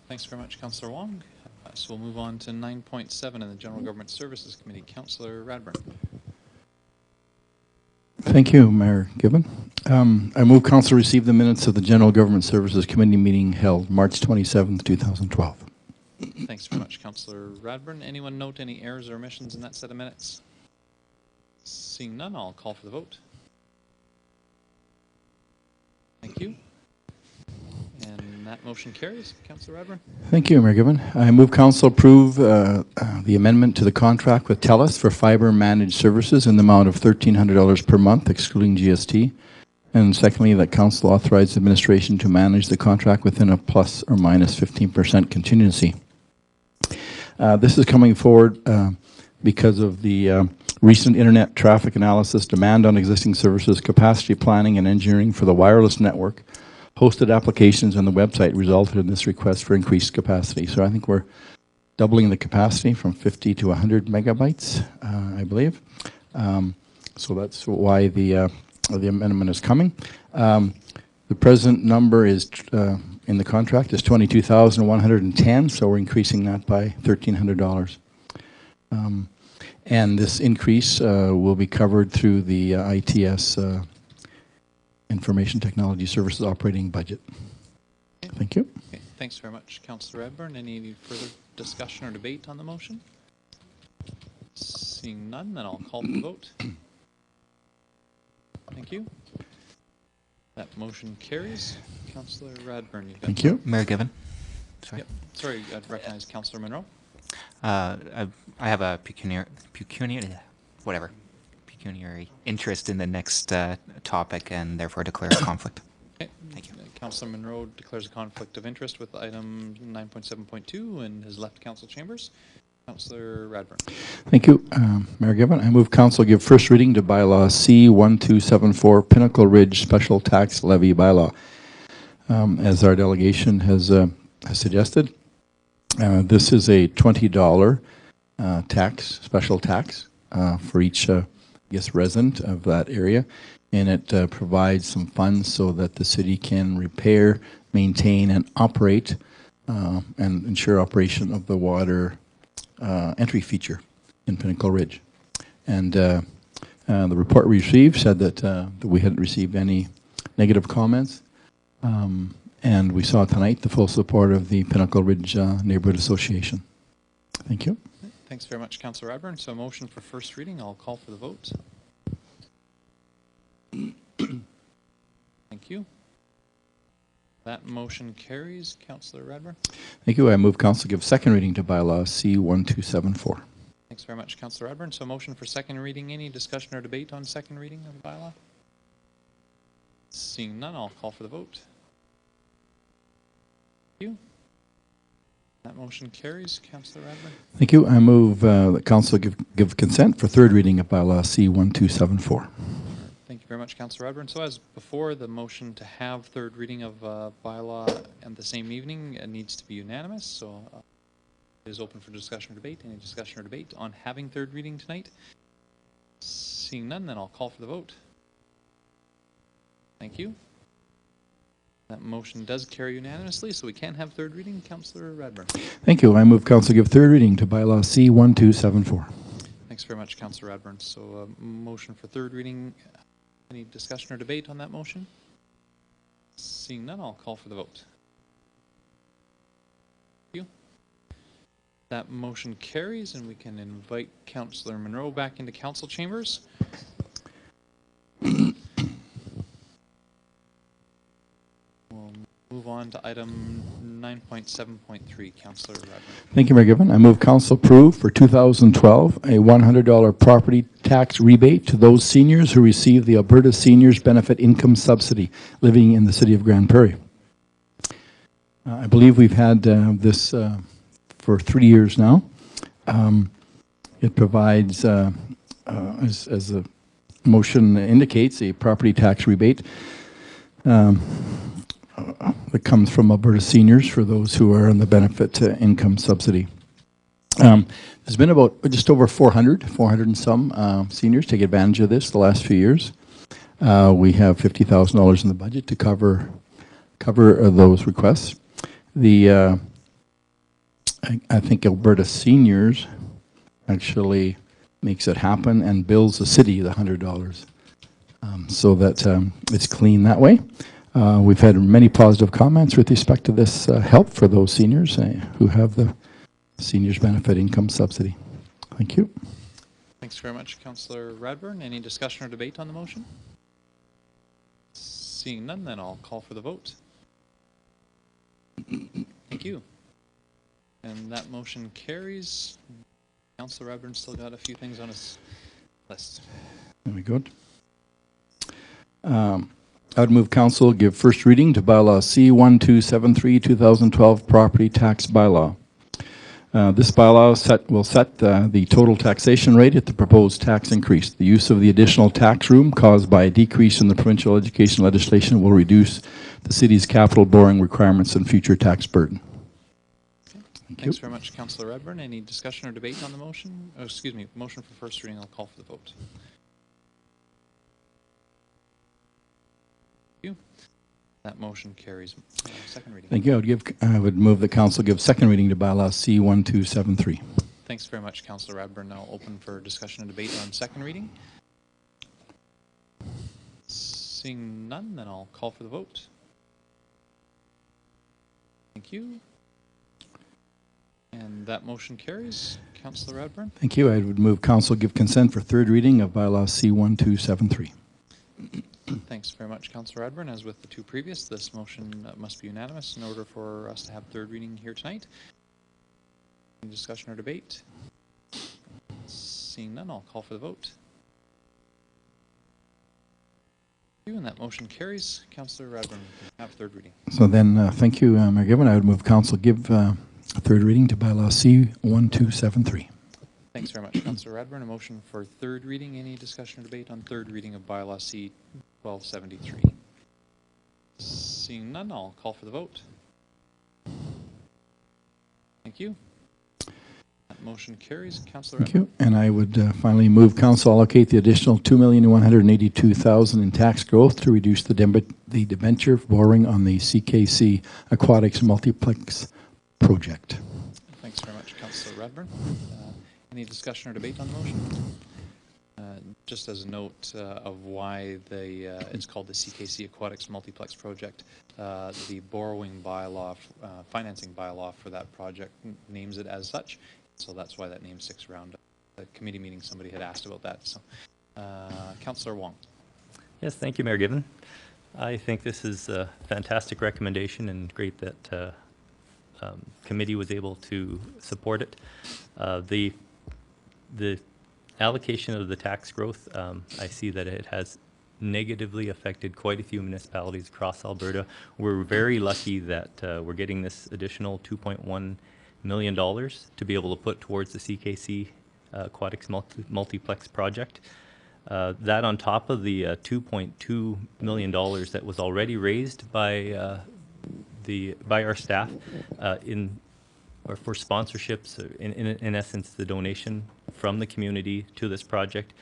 Speaker 1: Thanks very much, Councillor Wong. So we'll move on to 9.7 in the General Government Services Committee. Councillor Radburn.
Speaker 12: Thank you, Mayor Gibbon. I move council receive the minutes of the General Government Services Committee meeting held March 27th, 2012.
Speaker 1: Thanks very much, Councillor Radburn. Anyone note any errors or omissions in that set of minutes? Seeing none, I'll call for the vote. Thank you. And that motion carries. Councillor Radburn.
Speaker 12: Thank you, Mayor Gibbon. I move council approve the amendment to the contract with TELUS for fiber managed services in the amount of $1,300 per month, excluding GST. And secondly, that council authorize administration to manage the contract within a plus or minus 15% contingency. This is coming forward because of the recent internet traffic analysis, demand on existing services, capacity planning and engineering for the wireless network, hosted applications, and the website resulted in this request for increased capacity. So I think we're doubling the capacity from 50 to 100 megabytes, I believe. So that's why the amendment is coming. The present number is in the contract is $22,110, so we're increasing that by $1,300. And this increase will be covered through the ITS Information Technology Services operating budget. Thank you.
Speaker 1: Okay, thanks very much, Councillor Radburn. Any further discussion or debate on the motion? Seeing none, then I'll call for the vote. Thank you. That motion carries. Councillor Radburn, you've got.
Speaker 12: Thank you.
Speaker 8: Mayor Gibbon. Sorry.
Speaker 1: Yep. Sorry, I recognize Councillor Monroe.
Speaker 8: I have a pecuniary interest in the next topic, and therefore declare a conflict.
Speaker 1: Okay.
Speaker 8: Thank you.
Speaker 1: Councillor Monroe declares a conflict of interest with item 9.7.2 and has left council chambers. Councillor Radburn.
Speaker 12: Thank you, Mayor Gibbon. I move council give first reading to bylaw C1274 Pinnacle Ridge Special Tax Levy bylaw. As our delegation has suggested, this is a $20 special tax for each resident of that area, and it provides some funds so that the city can repair, maintain, and operate and ensure operation of the water entry feature in Pinnacle Ridge. And the report we received said that we hadn't received any negative comments, and we saw tonight the full support of the Pinnacle Ridge Neighborhood Association. Thank you.
Speaker 1: Thanks very much, Councillor Radburn. So a motion for first reading. I'll call for the vote. Thank you. That motion carries. Councillor Radburn.
Speaker 12: Thank you. I move council give second reading to bylaw C-1274.
Speaker 1: Thanks very much, Councillor Radburn. So a motion for second reading. Any discussion or debate on second reading of the bylaw? Seeing none, I'll call for the vote. Thank you. That motion carries. Councillor Radburn.
Speaker 12: Thank you. I move that council give consent for third reading of bylaw C-1274.
Speaker 1: Thank you very much, Councillor Radburn. So as before, the motion to have third reading of bylaw and the same evening needs to be unanimous. So it is open for discussion or debate. Any discussion or debate on having third reading tonight? Seeing none, then I'll call for the vote. Thank you. That motion does carry unanimously, so we can have third reading. Councillor Radburn.
Speaker 12: Thank you. I move council give third reading to bylaw C-1274.
Speaker 1: Thanks very much, Councillor Radburn. So a motion for third reading. Any discussion or debate on that motion? Seeing none, I'll call for the vote. Thank you. That motion carries, and we can invite Councillor Monroe back into council chambers. We'll move on to item 9.7.3. Councillor Radburn.
Speaker 12: Thank you, Mayor Given. I move council approve for 2012 a $100 property tax rebate to those seniors who receive the Alberta Seniors Benefit Income Subsidy living in the city of Grand Prairie. I believe we've had this for 3 years now. It provides, as the motion indicates, a property tax rebate that comes from Alberta seniors for those who are on the benefit income subsidy. There's been about just over 400 and some seniors take advantage of this the last few years. We have $50,000 in the budget to cover those requests. I think Alberta Seniors actually makes it happen and bills the city the $100 so that it's clean that way. We've had many positive comments with respect to this help for those seniors who have the Seniors Benefit Income Subsidy. Thank you.
Speaker 1: Thanks very much, Councillor Radburn. Any discussion or debate on the motion? Seeing none, then I'll call for the vote. Thank you. And that motion carries. Councillor Radburn still got a few things on his list.
Speaker 12: Very good. I would move council give first reading to bylaw C-1273 2012 property tax bylaw. This bylaw will set the total taxation rate at the proposed tax increase. The use of the additional tax room caused by a decrease in the provincial education legislation will reduce the city's capital borrowing requirements and future tax burden.
Speaker 1: Thanks very much, Councillor Radburn. Any discussion or debate on the motion? Oh, excuse me, motion for first reading. I'll call for the vote. Thank you. That motion carries. Second reading.
Speaker 12: Thank you. I would move the council give second reading to bylaw C-1273.
Speaker 1: Thanks very much, Councillor Radburn. Now open for discussion and debate on second reading. Seeing none, then I'll call for the vote. Thank you. And that motion carries. Councillor Radburn.
Speaker 12: Thank you. I would move council give consent for third reading of bylaw C-1273.
Speaker 1: Thanks very much, Councillor Radburn. As with the two previous, this motion must be unanimous in order for us to have third reading here tonight. Any discussion or debate? Seeing none, I'll call for the vote. Thank you, and that motion carries. Councillor Radburn, have third reading.
Speaker 12: So then, thank you, Mayor Given. I would move council give a third reading to bylaw C-1273.
Speaker 1: Thanks very much, Councillor Radburn. A motion for third reading. Any discussion or debate on third reading of bylaw C-1273? Seeing none, I'll call for the vote. Thank you. That motion carries. Councillor Radburn.
Speaker 12: Thank you. And I would finally move council allocate the additional $2,182,000 in tax growth to reduce the debenture borrowing on the CKC Aquatics Multiplex project.
Speaker 1: Thanks very much, Councillor Radburn. Any discussion or debate on the motion? Just as a note of why it's called the CKC Aquatics Multiplex Project, the borrowing bylaw, financing bylaw for that project names it as such. So that's why that name sticks around. The committee meeting, somebody had asked about that. So, Councillor Wong.
Speaker 3: Yes, thank you, Mayor Given. I think this is a fantastic recommendation and great that committee was able to support it. The allocation of the tax growth, I see that it has negatively affected quite a few municipalities across Alberta. We're very lucky that we're getting this additional $2.1 million to be able to put towards the CKC Aquatics Multiplex project. That on top of the $2.2 million that was already raised by our staff for sponsorships, in essence, the donation from the community to this project,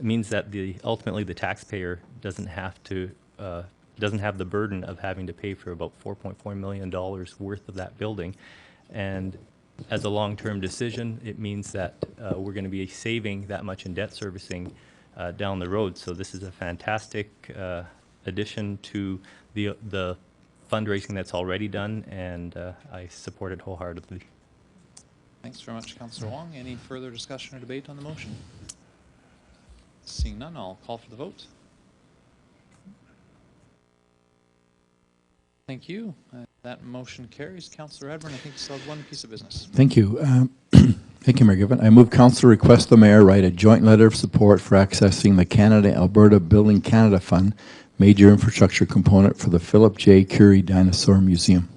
Speaker 3: means that ultimately the taxpayer doesn't have the burden of having to pay for about $4.4 million worth of that building. And as a long-term decision, it means that we're going to be saving that much in debt servicing down the road. So this is a fantastic addition to the fundraising that's already done, and I support it wholeheartedly.
Speaker 1: Thanks very much, Councillor Wong. Any further discussion or debate on the motion? Seeing none, I'll call for the vote. Thank you. That motion carries. Councillor Radbourne, I think you still have one piece of business.
Speaker 12: Thank you. Thank you, Mayor Given. I move council request the mayor write a joint letter of support for accessing the Canada-Alberta Building Canada Fund major infrastructure component for the Philip J. Curie Dinosaur Museum.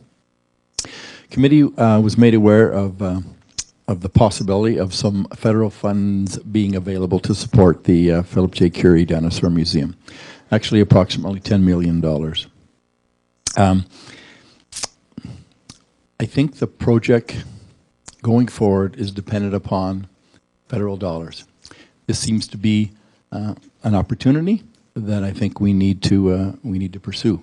Speaker 12: Committee was made aware of the possibility of some federal funds being available to support the Philip J. Curie Dinosaur Museum, actually approximately $10 million. I think the project going forward is dependent upon federal dollars. This seems to be an opportunity that I think we need to pursue.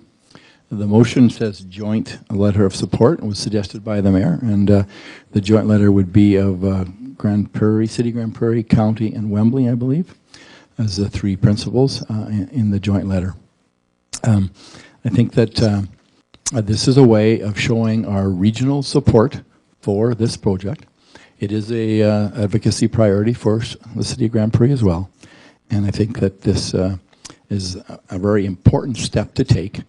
Speaker 12: The motion says joint letter of support, and was suggested by the mayor, and the joint letter would be of Grand Prairie, City Grand Prairie, County, and Wembley, I believe, as the three principals in the joint letter. I think that this is a way of showing our regional support for this project. It is a advocacy priority for the City of Grand Prairie as well, and I think that this is a very important step to take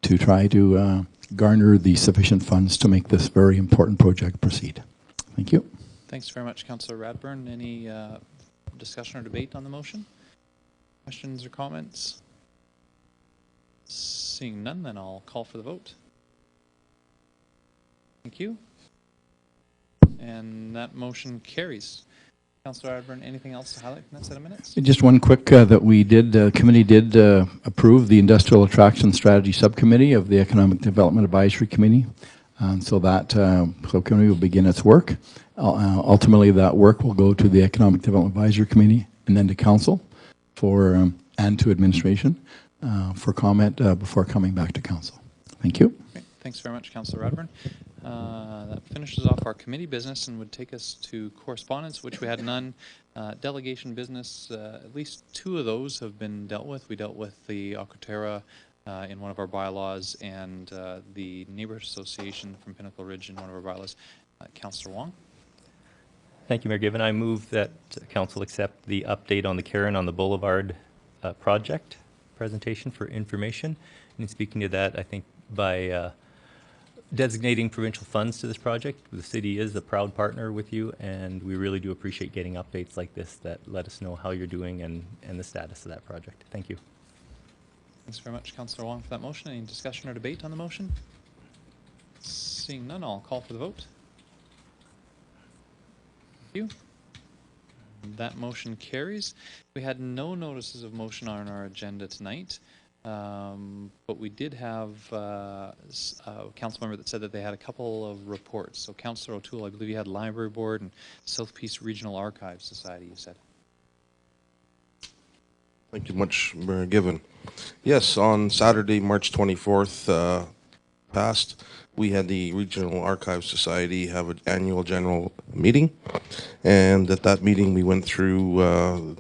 Speaker 12: to try to garner the sufficient funds to make this very important project proceed. Thank you.
Speaker 1: Thanks very much, Councillor Radbourne. Any discussion or debate on the motion? Questions or comments? Seeing none, then I'll call for the vote. Thank you. And that motion carries. Councillor Radbourne, anything else to highlight from that set of minutes?
Speaker 12: Just one quick that we did, committee did approve the Industrial Attraction Strategy Subcommittee of the Economic Development Advisory Committee. So that subcommittee will begin its work. Ultimately, that work will go to the Economic Development Advisory Committee and then to Council for and to administration for comment before coming back to Council. Thank you.
Speaker 1: Okay. Thanks very much, Councillor Radbourne. That finishes off our committee business and would take us to correspondence, which we had none. Delegation business, at least two of those have been dealt with. We dealt with the Aquaterra in one of our bylaws and the Neighborhood Association from Pinnacle Ridge in one of our bylaws. Councillor Wong.
Speaker 3: Thank you, Mayor Given. I move that council accept the update on the Karen on the Boulevard project presentation for information. And in speaking to that, I think by designating provincial funds to this project, the city is a proud partner with you, and we really do appreciate getting updates like this that let us know how you're doing and the status of that project. Thank you.
Speaker 1: Thanks very much, Councillor Wong, for that motion. Any discussion or debate on the motion? Seeing none, I'll call for the vote. Thank you. That motion carries. We had no notices of motion on our agenda tonight. But we did have a council member that said that they had a couple of reports. So Councillor O'Toole, I believe you had Library Board and South Peace Regional Archives Society, you said.
Speaker 10: Thank you much, Mayor Given. Yes, on Saturday, March 24th past, we had the Regional Archives Society have an annual general meeting. And at that meeting, we went through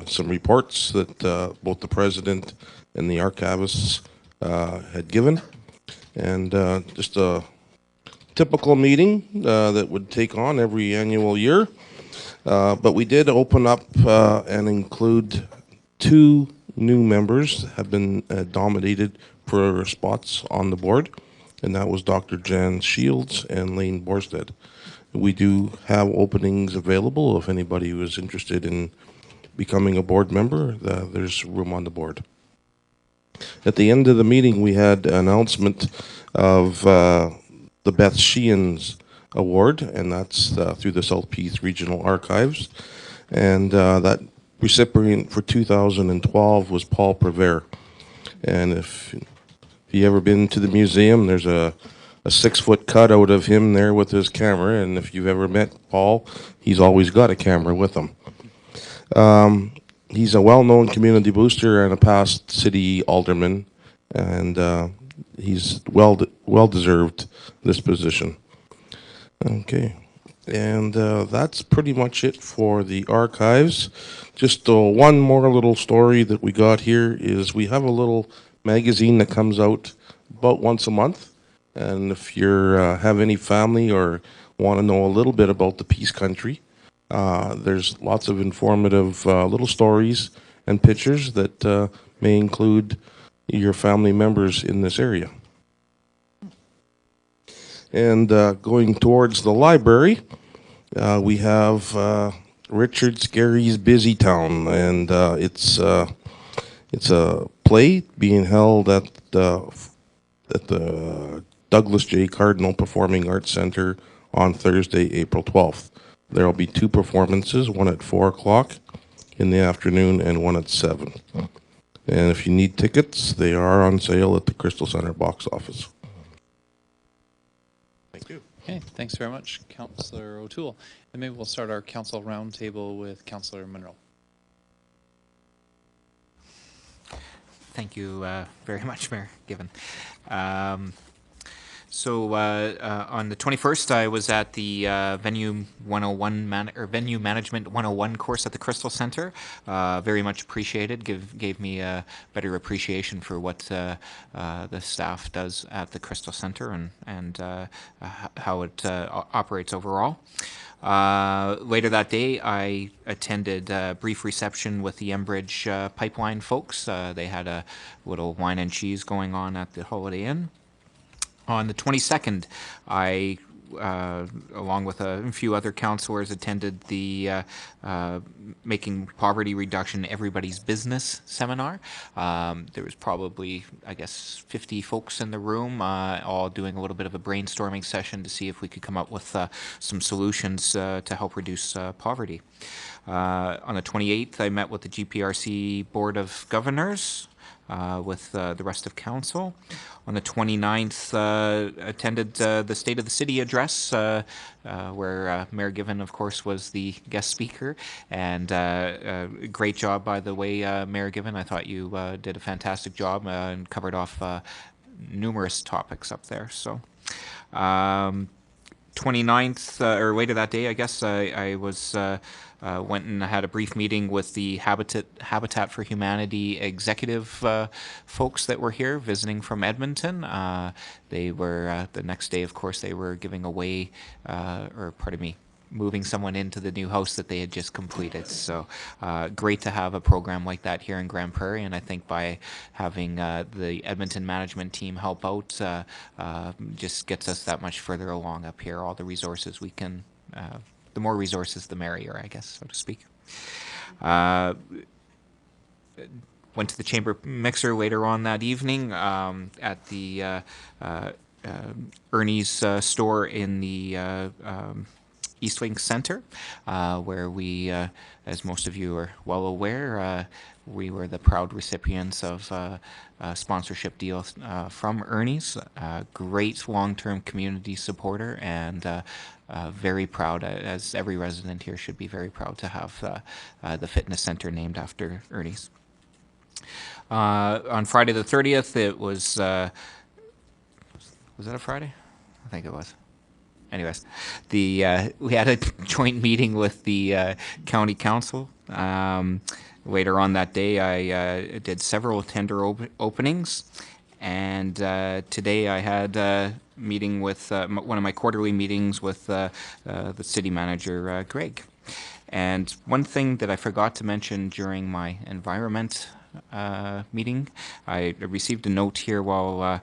Speaker 10: some reports that both the president and the archivists had given. And just a typical meeting that would take on every annual year. But we did open up and include 2 new members have been nominated for spots on the board, and that was Dr. Jan Shields and Lane Borstead. We do have openings available if anybody was interested in becoming a board member. There's room on the board. At the end of the meeting, we had an announcement of the Beth Sheehan's Award, and that's through the South Peace Regional Archives. And that recipient for 2012 was Paul Prevere. And if you ever been to the museum, there's a 6-foot cutout of him there with his camera, and if you've ever met Paul, he's always got a camera with him. He's a well-known community booster and a past city alderman, and he's well-deserved this position. Okay, and that's pretty much it for the archives. Just one more little story that we got here is we have a little magazine that comes out about once a month. And if you have any family or want to know a little bit about the Peace Country, there's lots of informative little stories and pictures that may include your family members in this area. And going towards the library, we have Richard Scarry's Busy Town, and it's a play being held at the Douglas J. Cardinal Performing Arts Center on Thursday, April 12th. There will be 2 performances, one at 4 o'clock in the afternoon and one at 7. And if you need tickets, they are on sale at the Crystal Center box office. Thank you.
Speaker 1: Okay, thanks very much, Councillor O'Toole. And maybe we'll start our council roundtable with Councillor Munro.
Speaker 8: Thank you very much, Mayor Given. So on the 21st, I was at the Venue 101 Venue Management 101 course at the Crystal Center. Very much appreciated. Gave me a better appreciation for what the staff does at the Crystal Center and how it operates overall. Later that day, I attended a brief reception with the Enbridge pipeline folks. They had a little wine and cheese going on at the Holiday Inn. On the 22nd, I, along with a few other councillors, attended the Making Poverty Reduction Everybody's Business seminar. There was probably, I guess, 50 folks in the room, all doing a little bit of a brainstorming session to see if we could come up with some solutions to help reduce poverty. On the 28th, I met with the GPRC Board of Governors, with the rest of council. On the 29th, attended the State of the City address, where Mayor Given, of course, was the guest speaker. And great job, by the way, Mayor Given. I thought you did a fantastic job and covered off numerous topics up there. So 29th, or later that day, I guess, I was went and had a brief meeting with the Habitat for Humanity executive folks that were here visiting from Edmonton. They were, the next day, of course, they were giving away, moving someone into the new house that they had just completed. So great to have a program like that here in Grand Prairie, and I think by having the Edmonton management team help out just gets us that much further along up here. All the resources we can, the more resources the merrier, I guess, so to speak. Went to the Chamber Mixer later on that evening at the Ernie's store in the Eastlink Center, where we, as most of you are well aware, we were the proud recipients of a sponsorship deal from Ernie's. Great long-term community supporter, and very proud, as every resident here should be very proud to have the fitness center named after Ernie's. On Friday the 30th, it was that a Friday? I think it was. Anyways, we had a joint meeting with the county council. Later on that day, I did several tender openings, And today I had a meeting with one of my quarterly meetings with the city manager, Greg. And one thing that I forgot to mention during my environment meeting, I received a note here while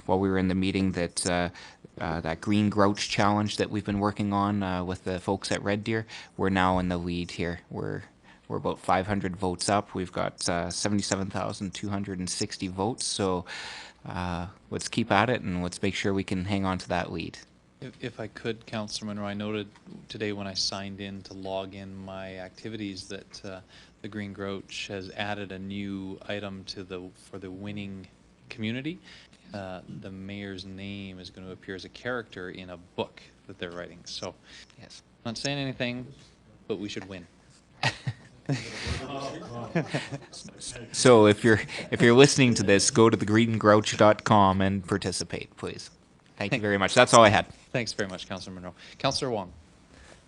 Speaker 8: we were in the meeting that that Green Grouch challenge that we've been working on with the folks at Red Deer, we're now in the lead here. We're about 500 votes up. We've got 77,260 votes. So let's keep at it and let's make sure we can hang on to that lead.
Speaker 1: If I could, Councillor Monroe, I noted today when I signed in to log in my activities that the Green Grouch has added a new item to for the winning community. The mayor's name is going to appear as a character in a book that they're writing. So,
Speaker 8: yes,
Speaker 1: I'm not saying anything, but we should win.
Speaker 8: So if you're listening to this, go to thegreengrouch.com and participate, please. Thank you very much. That's all I had.
Speaker 1: Thanks very much, Councillor Monroe. Councillor Wong.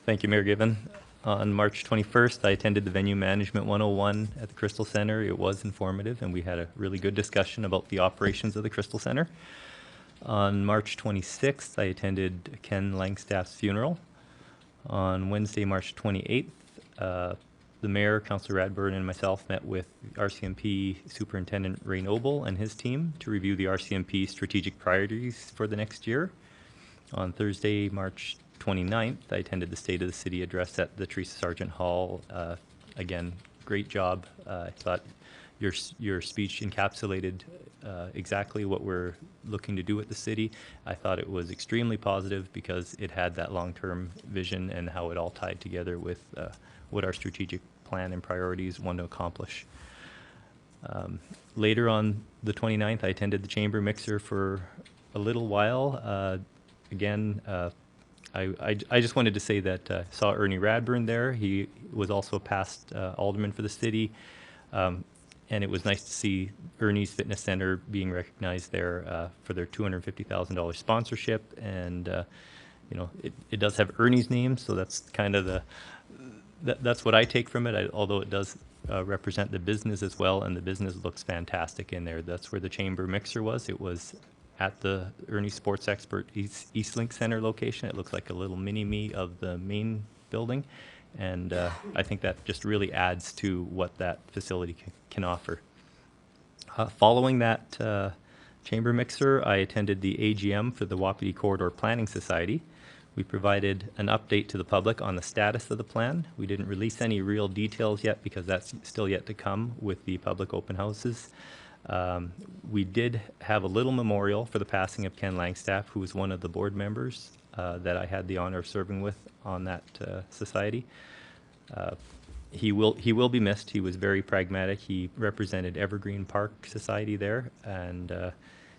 Speaker 3: Thank you, Mayor Given. On March 21st, I attended the Venue Management 101 at the Crystal Center. It was informative, and we had a really good discussion about the operations of the Crystal Center. On March 26th, I attended Ken Langstaff's funeral. On Wednesday, March 28th, the Mayor, Councillor Radburn, and myself met with RCMP Superintendent Ray Noble and his team to review the RCMP strategic priorities for the next year. On Thursday, March 29th, I attended the State of the City address at the Teresa Sargent Hall. Again, great job. I thought your speech encapsulated exactly what we're looking to do at the city. I thought it was extremely positive because it had that long-term vision and how it all tied together with what our strategic plan and priorities want to accomplish. Later on the 29th, I attended the Chamber Mixer for a little while. Again, I just wanted to say that I saw Ernie Radburn there. He was also a past alderman for the city. And it was nice to see Ernie's Fitness Center being recognized there for their $250,000 sponsorship. And, you know, it does have Ernie's name, so that's kind of that's what I take from it, although it does represent the business as well, and the business looks fantastic in there. That's where the Chamber Mixer was. It was at the Ernie Sports Expert Eastlink Center location. It looks like a little mini-me of the main building, and I think that just really adds to what that facility can offer. Following that Chamber Mixer, I attended the AGM for the Wapiti Corridor Planning Society. We provided an update to the public on the status of the plan. We didn't release any real details yet because that's still yet to come with the public open houses. We did have a little memorial for the passing of Ken Langstaff, who was one of the board members that I had the honor of serving with on that society. He will be missed. He was very pragmatic. He represented Evergreen Park Society there, and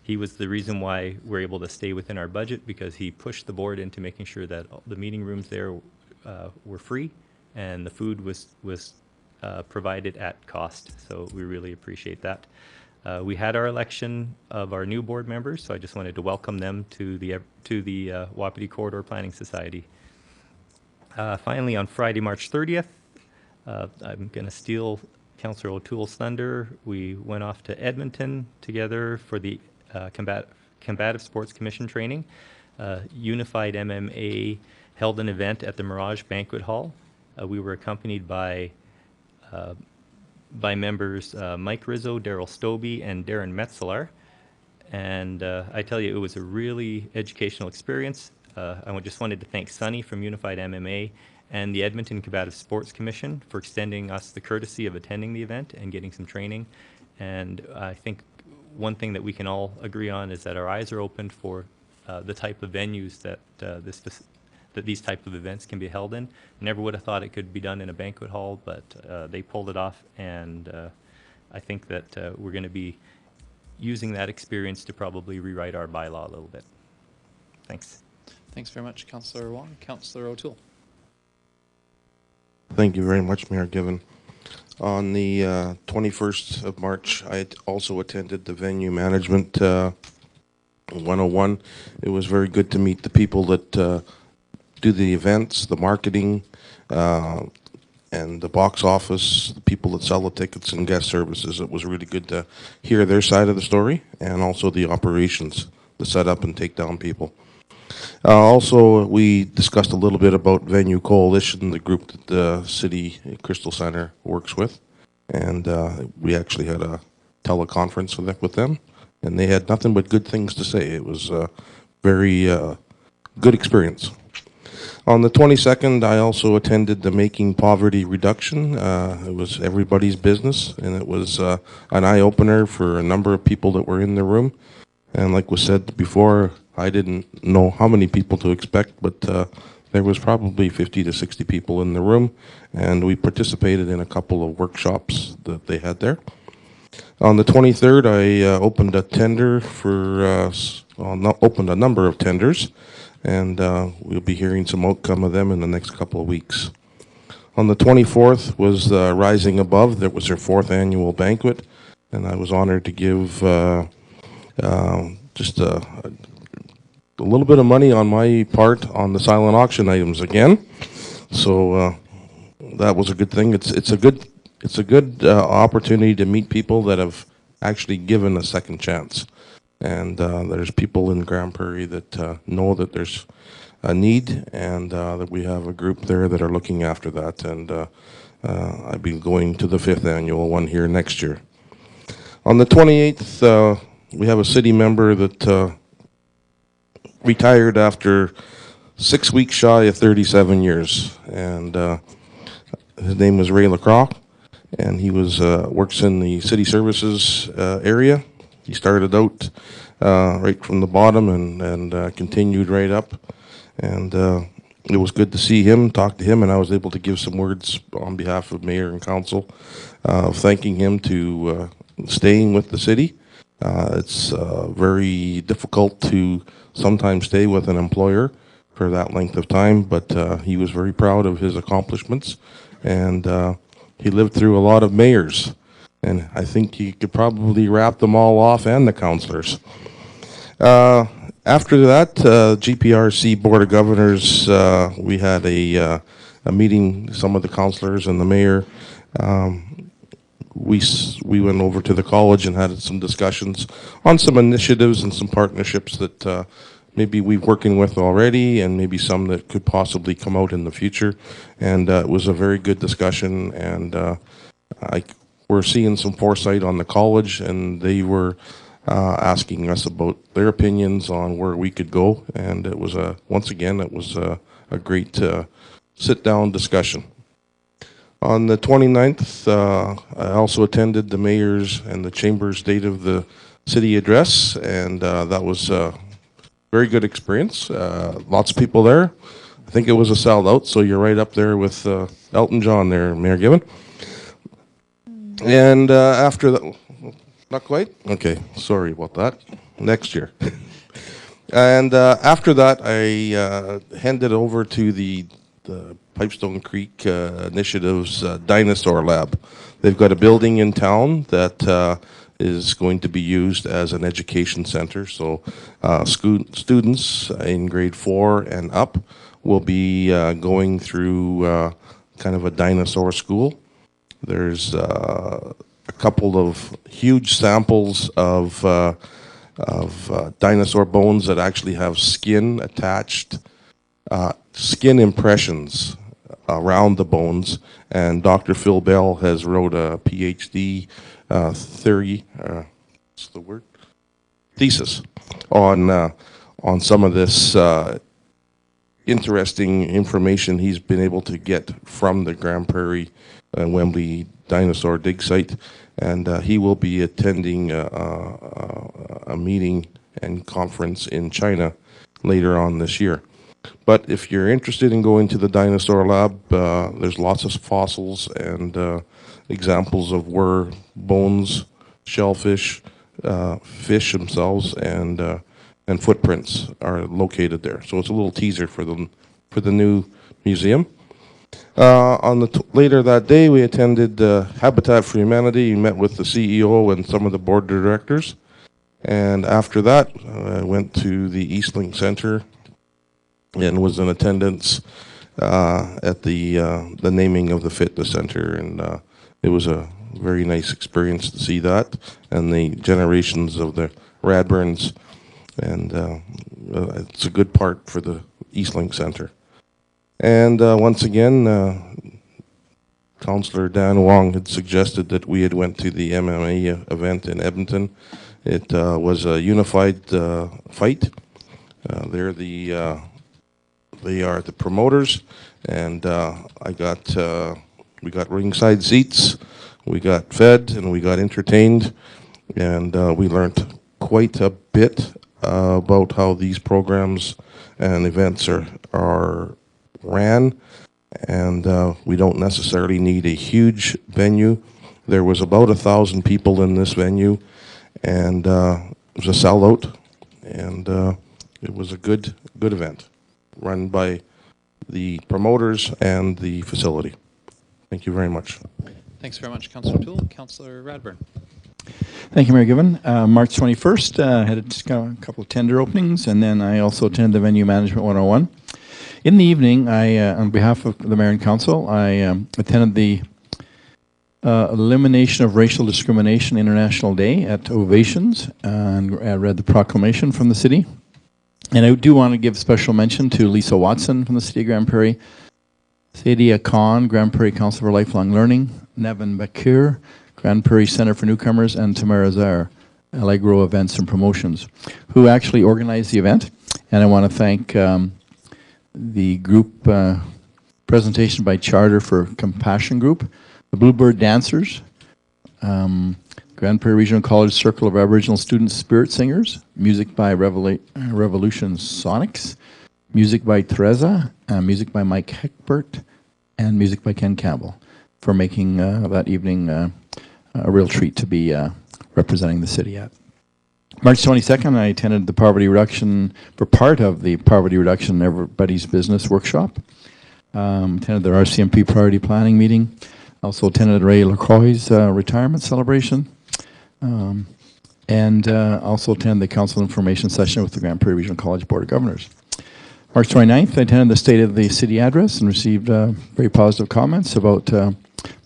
Speaker 3: he was the reason why we're able to stay within our budget, because he pushed the board into making sure that the meeting rooms there were free and the food was provided at cost. So we really appreciate that. We had our election of our new board members, so I just wanted to welcome them to the Wapiti Corridor Planning Society. Finally, on Friday, March 30th, I'm going to steal Councillor O'Toole's thunder. We went off to Edmonton together for the Combative Sports Commission training. Unified MMA held an event at the Mirage Banquet Hall. We were accompanied by members Mike Rizzo, Daryl Stobie, and Darren Metzeler. And I tell you, it was a really educational experience. I just wanted to thank Sonny from Unified MMA and the Edmonton Combative Sports Commission for extending us the courtesy of attending the event and getting some training. And I think one thing that we can all agree on is that our eyes are opened for the type of venues that these type of events can be held in. Never would have thought it could be done in a banquet hall, but they pulled it off, and I think that we're going to be using that experience to probably rewrite our bylaw a little bit. Thanks.
Speaker 1: Thanks very much, Councillor Wong. Councillor O'Toole.
Speaker 10: Thank you very much, Mayor Given. On the 21st of March, I also attended the Venue Management 101. It was very good to meet the people that do the events, the marketing, and the box office, the people that sell the tickets and guest services. It was really good to hear their side of the story, and also the operations, the setup and take down people. Also, we discussed a little bit about Venue Coalition, the group that the City Crystal Center works with. And we actually had a teleconference with them, and they had nothing but good things to say. It was a very good experience. On the 22nd, I also attended the Making Poverty Reduction. It was everybody's business, and it was an eye-opener for a number of people that were in the room. And like was said before, I didn't know how many people to expect, but there was probably 50 to 60 people in the room, and we participated in a couple of workshops that they had there. On the 23rd, I opened a tender for, opened a number of tenders, and we'll be hearing some outcome of them in the next couple of weeks. On the 24th was Rising Above. That was their 4th annual banquet, and I was honored to give just a little bit of money on my part on the silent auction items again. So that was a good thing. It's a good opportunity to meet people that have actually given a second chance. And there's people in Grand Prairie that know that there's a need, and that we have a group there that are looking after that. And I'll be going to the 5th annual one here next year. On the 28th, we have a city member that retired after 6 weeks shy of 37 years, and his name was Ray LaCroix, and he was works in the city services area. He started out right from the bottom and continued right up, and it was good to see him, talk to him, and I was able to give some words on behalf of Mayor and Council, thanking him to staying with the city. It's very difficult to sometimes stay with an employer for that length of time, but he was very proud of his accomplishments, and he lived through a lot of mayors, and I think he could probably wrap them all off, and the councillors. After that, GPRC Board of Governors, we had a meeting, some of the councillors and the mayor. We went over to the college and had some discussions on some initiatives and some partnerships that maybe we're working with already, and maybe some that could possibly come out in the future. And it was a very good discussion, and we're seeing some foresight on the college, and they were asking us about their opinions on where we could go. And it was once again, it was a great sit-down discussion. On the 29th, I also attended the mayor's and the chamber's State of the City address, and that was a very good experience. Lots of people there. I think it was a sellout, so you're right up there with Elton John there, Mayor Gibbon. And after that, not quite? Okay, sorry about that. Next year. And after that, I handed over to the Pipestone Creek Initiative's Dinosaur Lab. They've got a building in town that is going to be used as an education center. So students in grade 4 and up will be going through kind of a dinosaur school. There's a couple of huge samples of dinosaur bones that actually have skin attached, skin impressions around the bones, and Dr. Phil Bell has wrote a PhD thesis on some of this interesting information he's been able to get from the Grand Prairie and Wembley Dinosaur Dig Site, and he will be attending a meeting and conference in China later on this year. But if you're interested in going to the Dinosaur Lab, there's lots of fossils and examples of where bones, shellfish, fish themselves, and footprints are located there. So it's a little teaser for the new museum. Later that day, we attended Habitat for Humanity. We met with the CEO and some of the board directors. And after that, I went to the Eastlink Center and was in attendance at the naming of the fitness center, and it was a very nice experience to see that, and the generations of the Radburns, and it's a good part for the Eastlink Center. And once again, Councillor Dan Wong had suggested that we had went to the MMA event in Edmonton. It was a unified fight. They are the promoters, and we got ringside seats, we got fed, and we got entertained, and we learned quite a bit about how these programs and events are ran, and we don't necessarily need a huge venue. There was about 1,000 people in this venue, and it was a sellout, and it was a good event run by the promoters and the facility. Thank you very much.
Speaker 1: Thanks very much, Councillor Toole. Councillor Radburn.
Speaker 12: Thank you, Mayor Given. March 21st, I had a couple of tender openings, and then I also attended the Venue Management 101. In the evening, on behalf of the Mayor and Council, I attended the Elimination of Racial Discrimination International Day at Ovations, and I read the proclamation from the city. And I do want to give special mention to Lisa Watson from the City of Grand Prairie, Sadia Khan, Grand Prairie Council for Lifelong Learning, Nevin Bakir, Grand Prairie Center for Newcomers, and Tamara Zar, Allegro Events and Promotions, who actually organized the event. And I want to thank the group presentation by Charter for Compassion Group, the Bluebird Dancers, Grand Prairie Regional College Circle of Aboriginal Students Spirit Singers, music by Revolution Sonics, music by Teresa, music by Mike Heckbert, and music by Ken Campbell, for making that evening a real treat to be representing the city at. March 22nd, I attended the poverty reduction, for part of the poverty reduction Everybody's Business workshop. Attended their RCMP priority planning meeting. Also attended Ray LaCroix's retirement celebration. And also attended the council information session with the Grand Prairie Regional College Board of Governors. March 29th, I attended the State of the City address and received very positive comments about the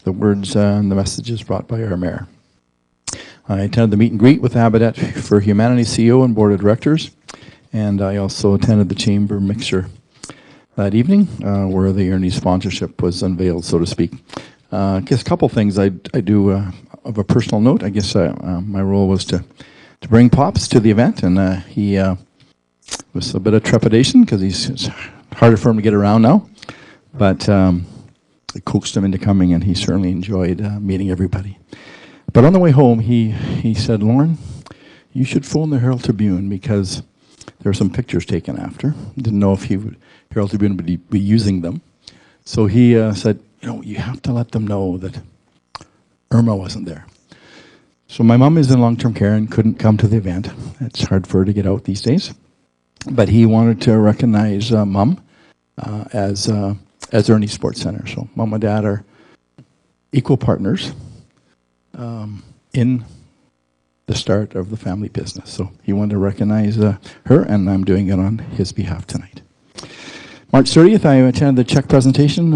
Speaker 12: words and the messages brought by our mayor. I attended the meet and greet with Habitat for Humanity CEO and Board of Directors, and I also attended the Chamber Mixer that evening, where the Ernie sponsorship was unveiled, so to speak. I guess a couple things I do of a personal note. I guess my role was to bring Pops to the event, and he was a bit of trepidation because it's harder for him to get around now, but I coaxed him into coming, and he certainly enjoyed meeting everybody. But on the way home, he said, "Lauren, you should phone the Herald Tribune because there were some pictures taken after." Didn't know if Herald Tribune would be using them. So he said, "You have to let them know that Irma wasn't there." So my mom is in long-term care and couldn't come to the event. It's hard for her to get out these days. But he wanted to recognize Mom as Ernie Sports Center. So Mom and Dad are equal partners in the start of the family business. So he wanted to recognize her, and I'm doing it on his behalf tonight. March 30th, I attended the check presentation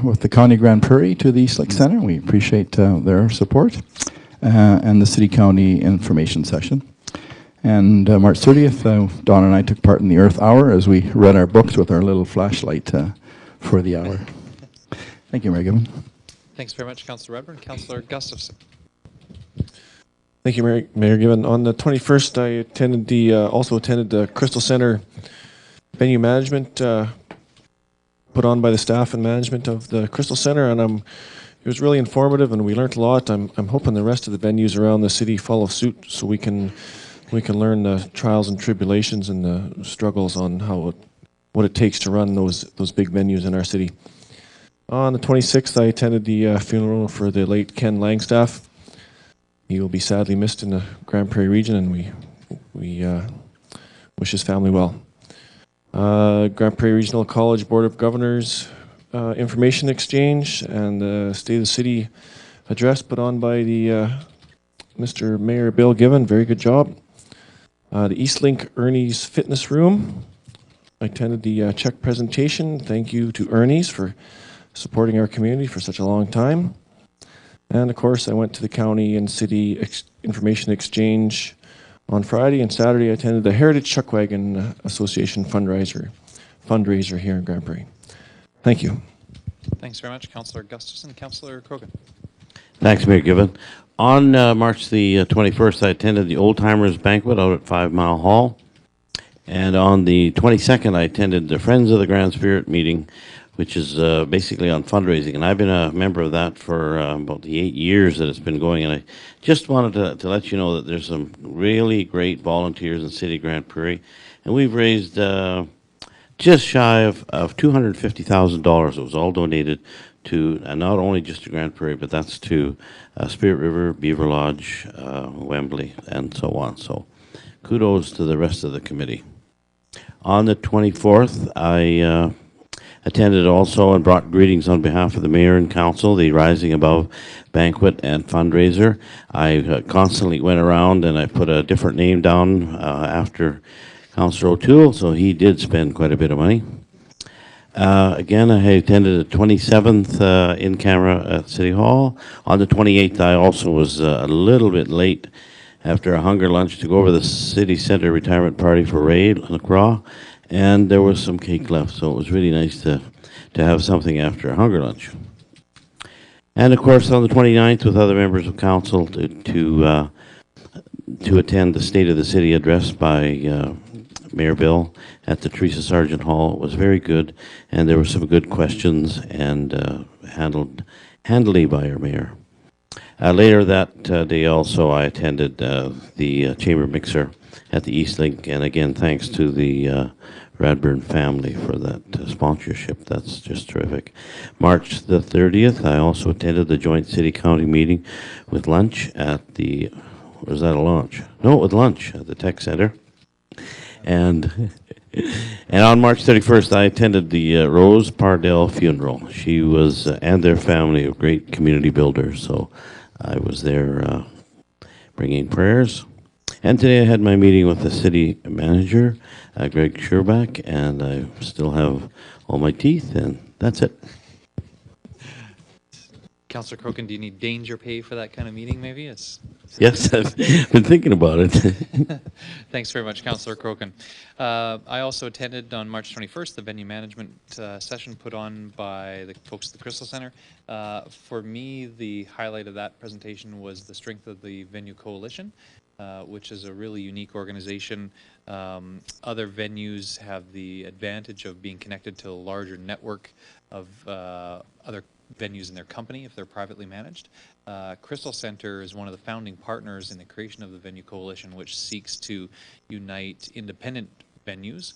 Speaker 12: with the County Grand Prairie to the Eastlink Center. We appreciate their support, and the City County information session. And March 30th, Dawn and I took part in the Earth Hour as we read our books with our little flashlight for the hour. Thank you, Mayor Given.
Speaker 1: Thanks very much, Councillor Radburn. Councillor Gustafson.
Speaker 14: Thank you, Mayor Given. On the 21st, I also attended the Crystal Center venue management put on by the staff and management of the Crystal Center, and it was really informative, and we learned a lot. I'm hoping the rest of the venues around the city follow suit, so we can learn the trials and tribulations and the struggles on what it takes to run those big venues in our city. On the 26th, I attended the funeral for the late Ken Langstaff. He will be sadly missed in the Grand Prairie region, and we wish his family well. Grand Prairie Regional College Board of Governors information exchange and the State of the City address put on by the Mr. Mayor Bill Given. Very good job. The Eastlink Ernie's Fitness Room I attended the check presentation. Thank you to Ernie's for supporting our community for such a long time. And of course, I went to the county and city information exchange on Friday, and Saturday I attended the Heritage Chuckwagon Association fundraiser here in Grand Prairie. Thank you.
Speaker 1: Thanks very much, Councillor Gustafson. Councillor Krogan.
Speaker 2: Thanks, Mayor Given. On March the 21st, I attended the Old Timers Banquet out at 5 Mile Hall. And on the 22nd, I attended the Friends of the Grand Spirit meeting, which is basically on fundraising. And I've been a member of that for about the 8 years that it's been going. And I just wanted to let you know that there's some really great volunteers in City of Grand Prairie. And we've raised just shy of $250,000. It was all donated to, not only just to Grand Prairie, but that's to Spirit River, Beaver Lodge, Wembley, and so on. So kudos to the rest of the committee. On the 24th, I attended also and brought greetings on behalf of the mayor and council, the Rising Above banquet and fundraiser. I constantly went around and I put a different name down after Councillor O'Toole, so he did spend quite a bit of money. Again, I attended the 27th in camera at City Hall. On the 28th, I also was a little bit late after a hunger lunch to go over the city center retirement party for Ray LaCroix, and there was some cake left, so it was really nice to have something after a hunger lunch. And of course, on the 29th, with other members of council to attend the State of the City address by Mayor Bill at the Teresa Sargent Hall. It was very good, and there were some good questions and handled handily by our mayor. Later that day also, I attended the Chamber Mixer at the East Link, and again, thanks to the Radburn family for that sponsorship. That's just terrific. March the 30th, I also attended the joint city-county meeting with lunch at the, was that a launch? No, with lunch at the Tech Center. And on March 31st, I attended the Rose Pardell funeral. She was, and their family, a great community builder, so I was there bringing prayers. And today I had my meeting with the city manager, Greg Sherback, and I still have all my teeth, and that's it.
Speaker 1: Councillor Krogan, do you need danger pay for that kind of meeting, maybe?
Speaker 2: Yes, I've been thinking about it.
Speaker 1: Thanks very much, Councillor Krogan. I also attended on March 21st the venue management session put on by the folks at the Crystal Center. For me, the highlight of that presentation was the strength of the Venue Coalition, which is a really unique organization. Other venues have the advantage of being connected to a larger network of other venues in their company if they're privately managed. Crystal Center is one of the founding partners in the creation of the Venue Coalition, which seeks to unite independent venues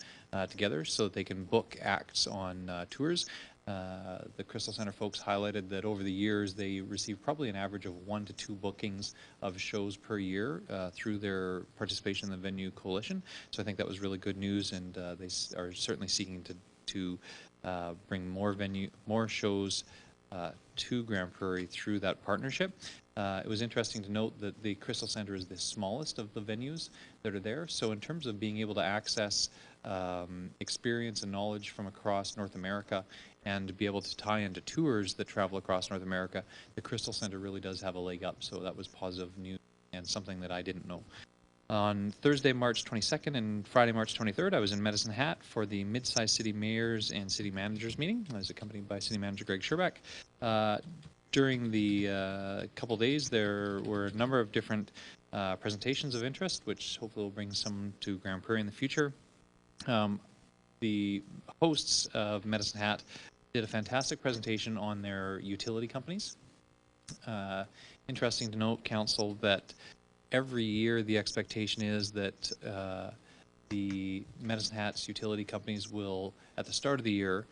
Speaker 1: together so that they can book acts on tours. The Crystal Center folks highlighted that over the years they receive probably an average of 1 to 2 bookings of shows per year through their participation in the Venue Coalition. So I think that was really good news, and they are certainly seeking to bring more shows to Grand Prairie through that partnership. It was interesting to note that the Crystal Center is the smallest of the venues that are there. So in terms of being able to access experience and knowledge from across North America and to be able to tie into tours that travel across North America, the Crystal Center really does have a leg up. So that was positive news and something that I didn't know. On Thursday, March 22nd and Friday, March 23rd, I was in Medicine Hat for the Mid-Sized City Mayors and City Managers meeting. I was accompanied by City Manager Greg Sherback. During the couple days, there were a number of different presentations of interest, which hopefully will bring some to Grand Prairie in the future. The hosts of Medicine Hat did a fantastic presentation on their utility companies. Interesting to note, Council, that every year the expectation is that the Medicine Hat's utility companies will, at the start of the year,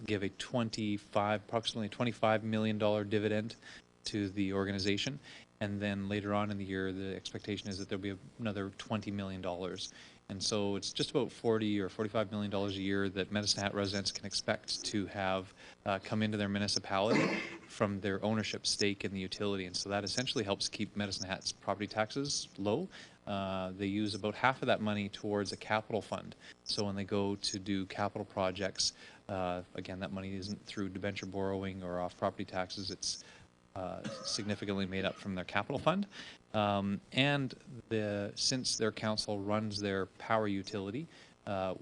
Speaker 1: give a approximately $25 million dividend to the organization, and then later on in the year the expectation is that there'll be another $20 million. And so it's just about $40 or $45 million a year that Medicine Hat residents can expect to have come into their municipality from their ownership stake in the utility. And so that essentially helps keep Medicine Hat's property taxes low. They use about half of that money towards a capital fund. So when they go to do capital projects, again, that money isn't through debenture borrowing or off property taxes. It's significantly made up from their capital fund. And since their council runs their power utility, their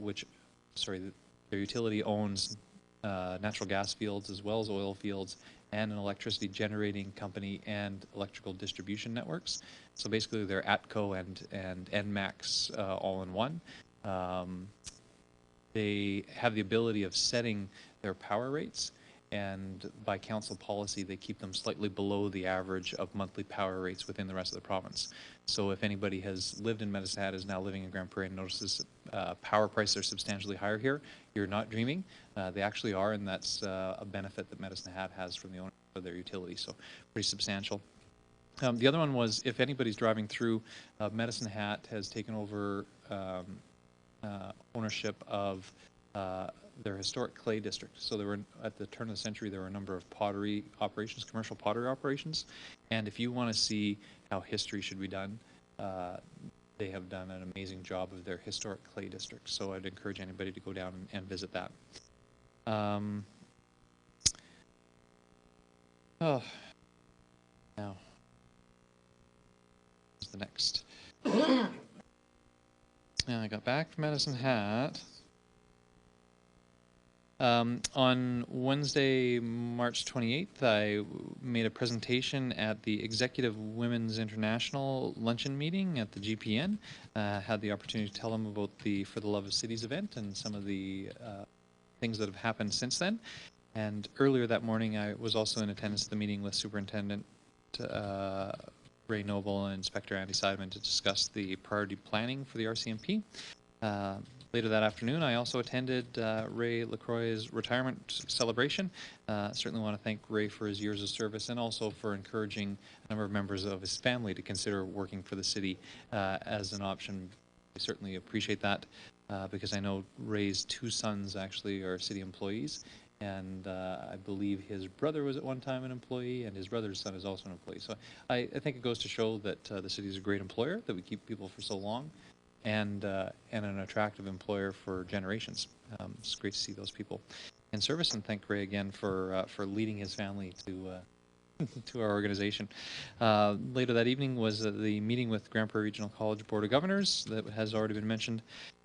Speaker 1: utility owns natural gas fields as well as oil fields and an electricity generating company and electrical distribution networks. So basically they're ATCO and ENMAX all in one. They have the ability of setting their power rates, and by council policy, they keep them slightly below the average of monthly power rates within the rest of the province. So if anybody has lived in Medicine Hat, is now living in Grand Prairie, and notices power prices are substantially higher here, you're not dreaming. They actually are, and that's a benefit that Medicine Hat has from the owner of their utility, so pretty substantial. The other one was, if anybody's driving through, Medicine Hat has taken over ownership of their historic clay district. So there were, at the turn of the century, there were a number of pottery operations, commercial pottery operations. And if you want to see how history should be done, they have done an amazing job of their historic clay district. So I'd encourage anybody to go down and visit that. Now, what's the next? I got back from Medicine Hat. On Wednesday, March 28th, I made a presentation at the Executive Women's International Luncheon Meeting at the GPN. Had the opportunity to tell them about the For the Love of Cities event and some of the things that have happened since then. And earlier that morning, I was also in attendance at the meeting with Superintendent Ray Noble and Inspector Andy Seidman to discuss the priority planning for the RCMP. Later that afternoon, I also attended Ray LaCroix's retirement celebration. Certainly want to thank Ray for his years of service and also for encouraging a number of members of his family to consider working for the city as an option. We certainly appreciate that because I know Ray's two sons actually are city employees, and I believe his brother was at one time an employee, and his brother's son is also an employee. So I think it goes to show that the city is a great employer, that we keep people for so long, and an attractive employer for generations. It's great to see those people in service, and thank Ray again for leading his family to our organization. Later that evening was the meeting with Grand Prairie Regional College Board of Governors that has already been mentioned.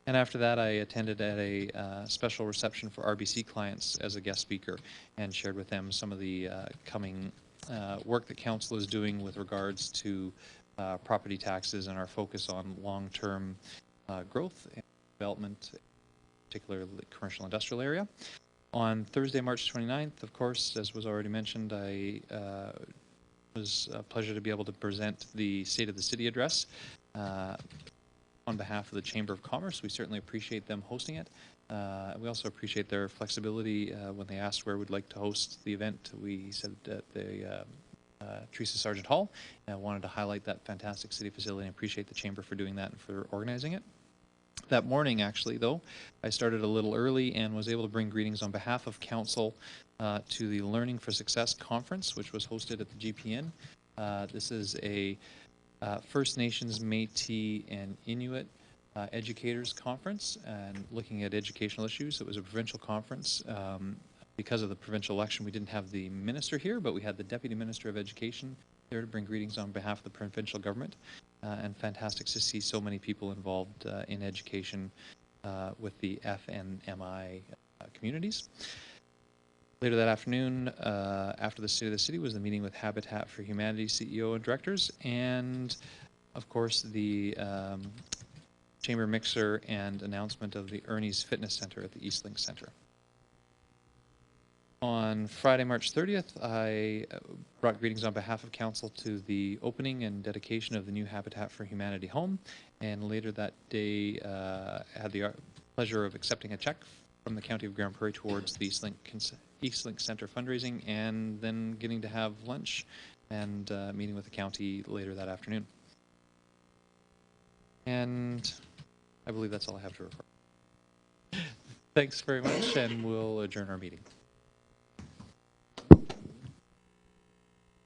Speaker 1: And after that, I attended at a special reception for RBC clients as a guest speaker and shared with them some of the coming work that Council is doing with regards to property taxes and our focus on long-term growth and development, particularly the commercial industrial area. On Thursday, March 29th, of course, as was already mentioned, was a pleasure to be able to present the State of the City address on behalf of the Chamber of Commerce. We certainly appreciate them hosting it. We also appreciate their flexibility when they asked where we'd like to host the event. We said at the Teresa Sargent Hall, and I wanted to highlight that fantastic city facility and appreciate the Chamber for doing that and for organizing it. That morning, actually, though, I started a little early and was able to bring greetings on behalf of Council to the Learning for Success Conference, which was hosted at the GPN. This is a First Nations, Métis, and Inuit educators conference, and looking at educational issues. It was a provincial conference. Because of the provincial election, we didn't have the minister here, but we had the Deputy Minister of Education there to bring greetings on behalf of the provincial government. And fantastic to see so many people involved in education with the FNMI communities. Later that afternoon, after the State of the City, was the meeting with Habitat for Humanity CEO and directors, and of course the Chamber mixer and announcement of the Ernie's Fitness Center at the Eastlink Center. On Friday, March 30th, I brought greetings on behalf of Council to the opening and dedication of the new Habitat for Humanity home, and later that day had the pleasure of accepting a check from the County of Grand Prairie towards the Eastlink Center fundraising, and then getting to have lunch and meeting with the county later that afternoon. And I believe that's all I have to refer. Thanks very much, and we'll adjourn our meeting.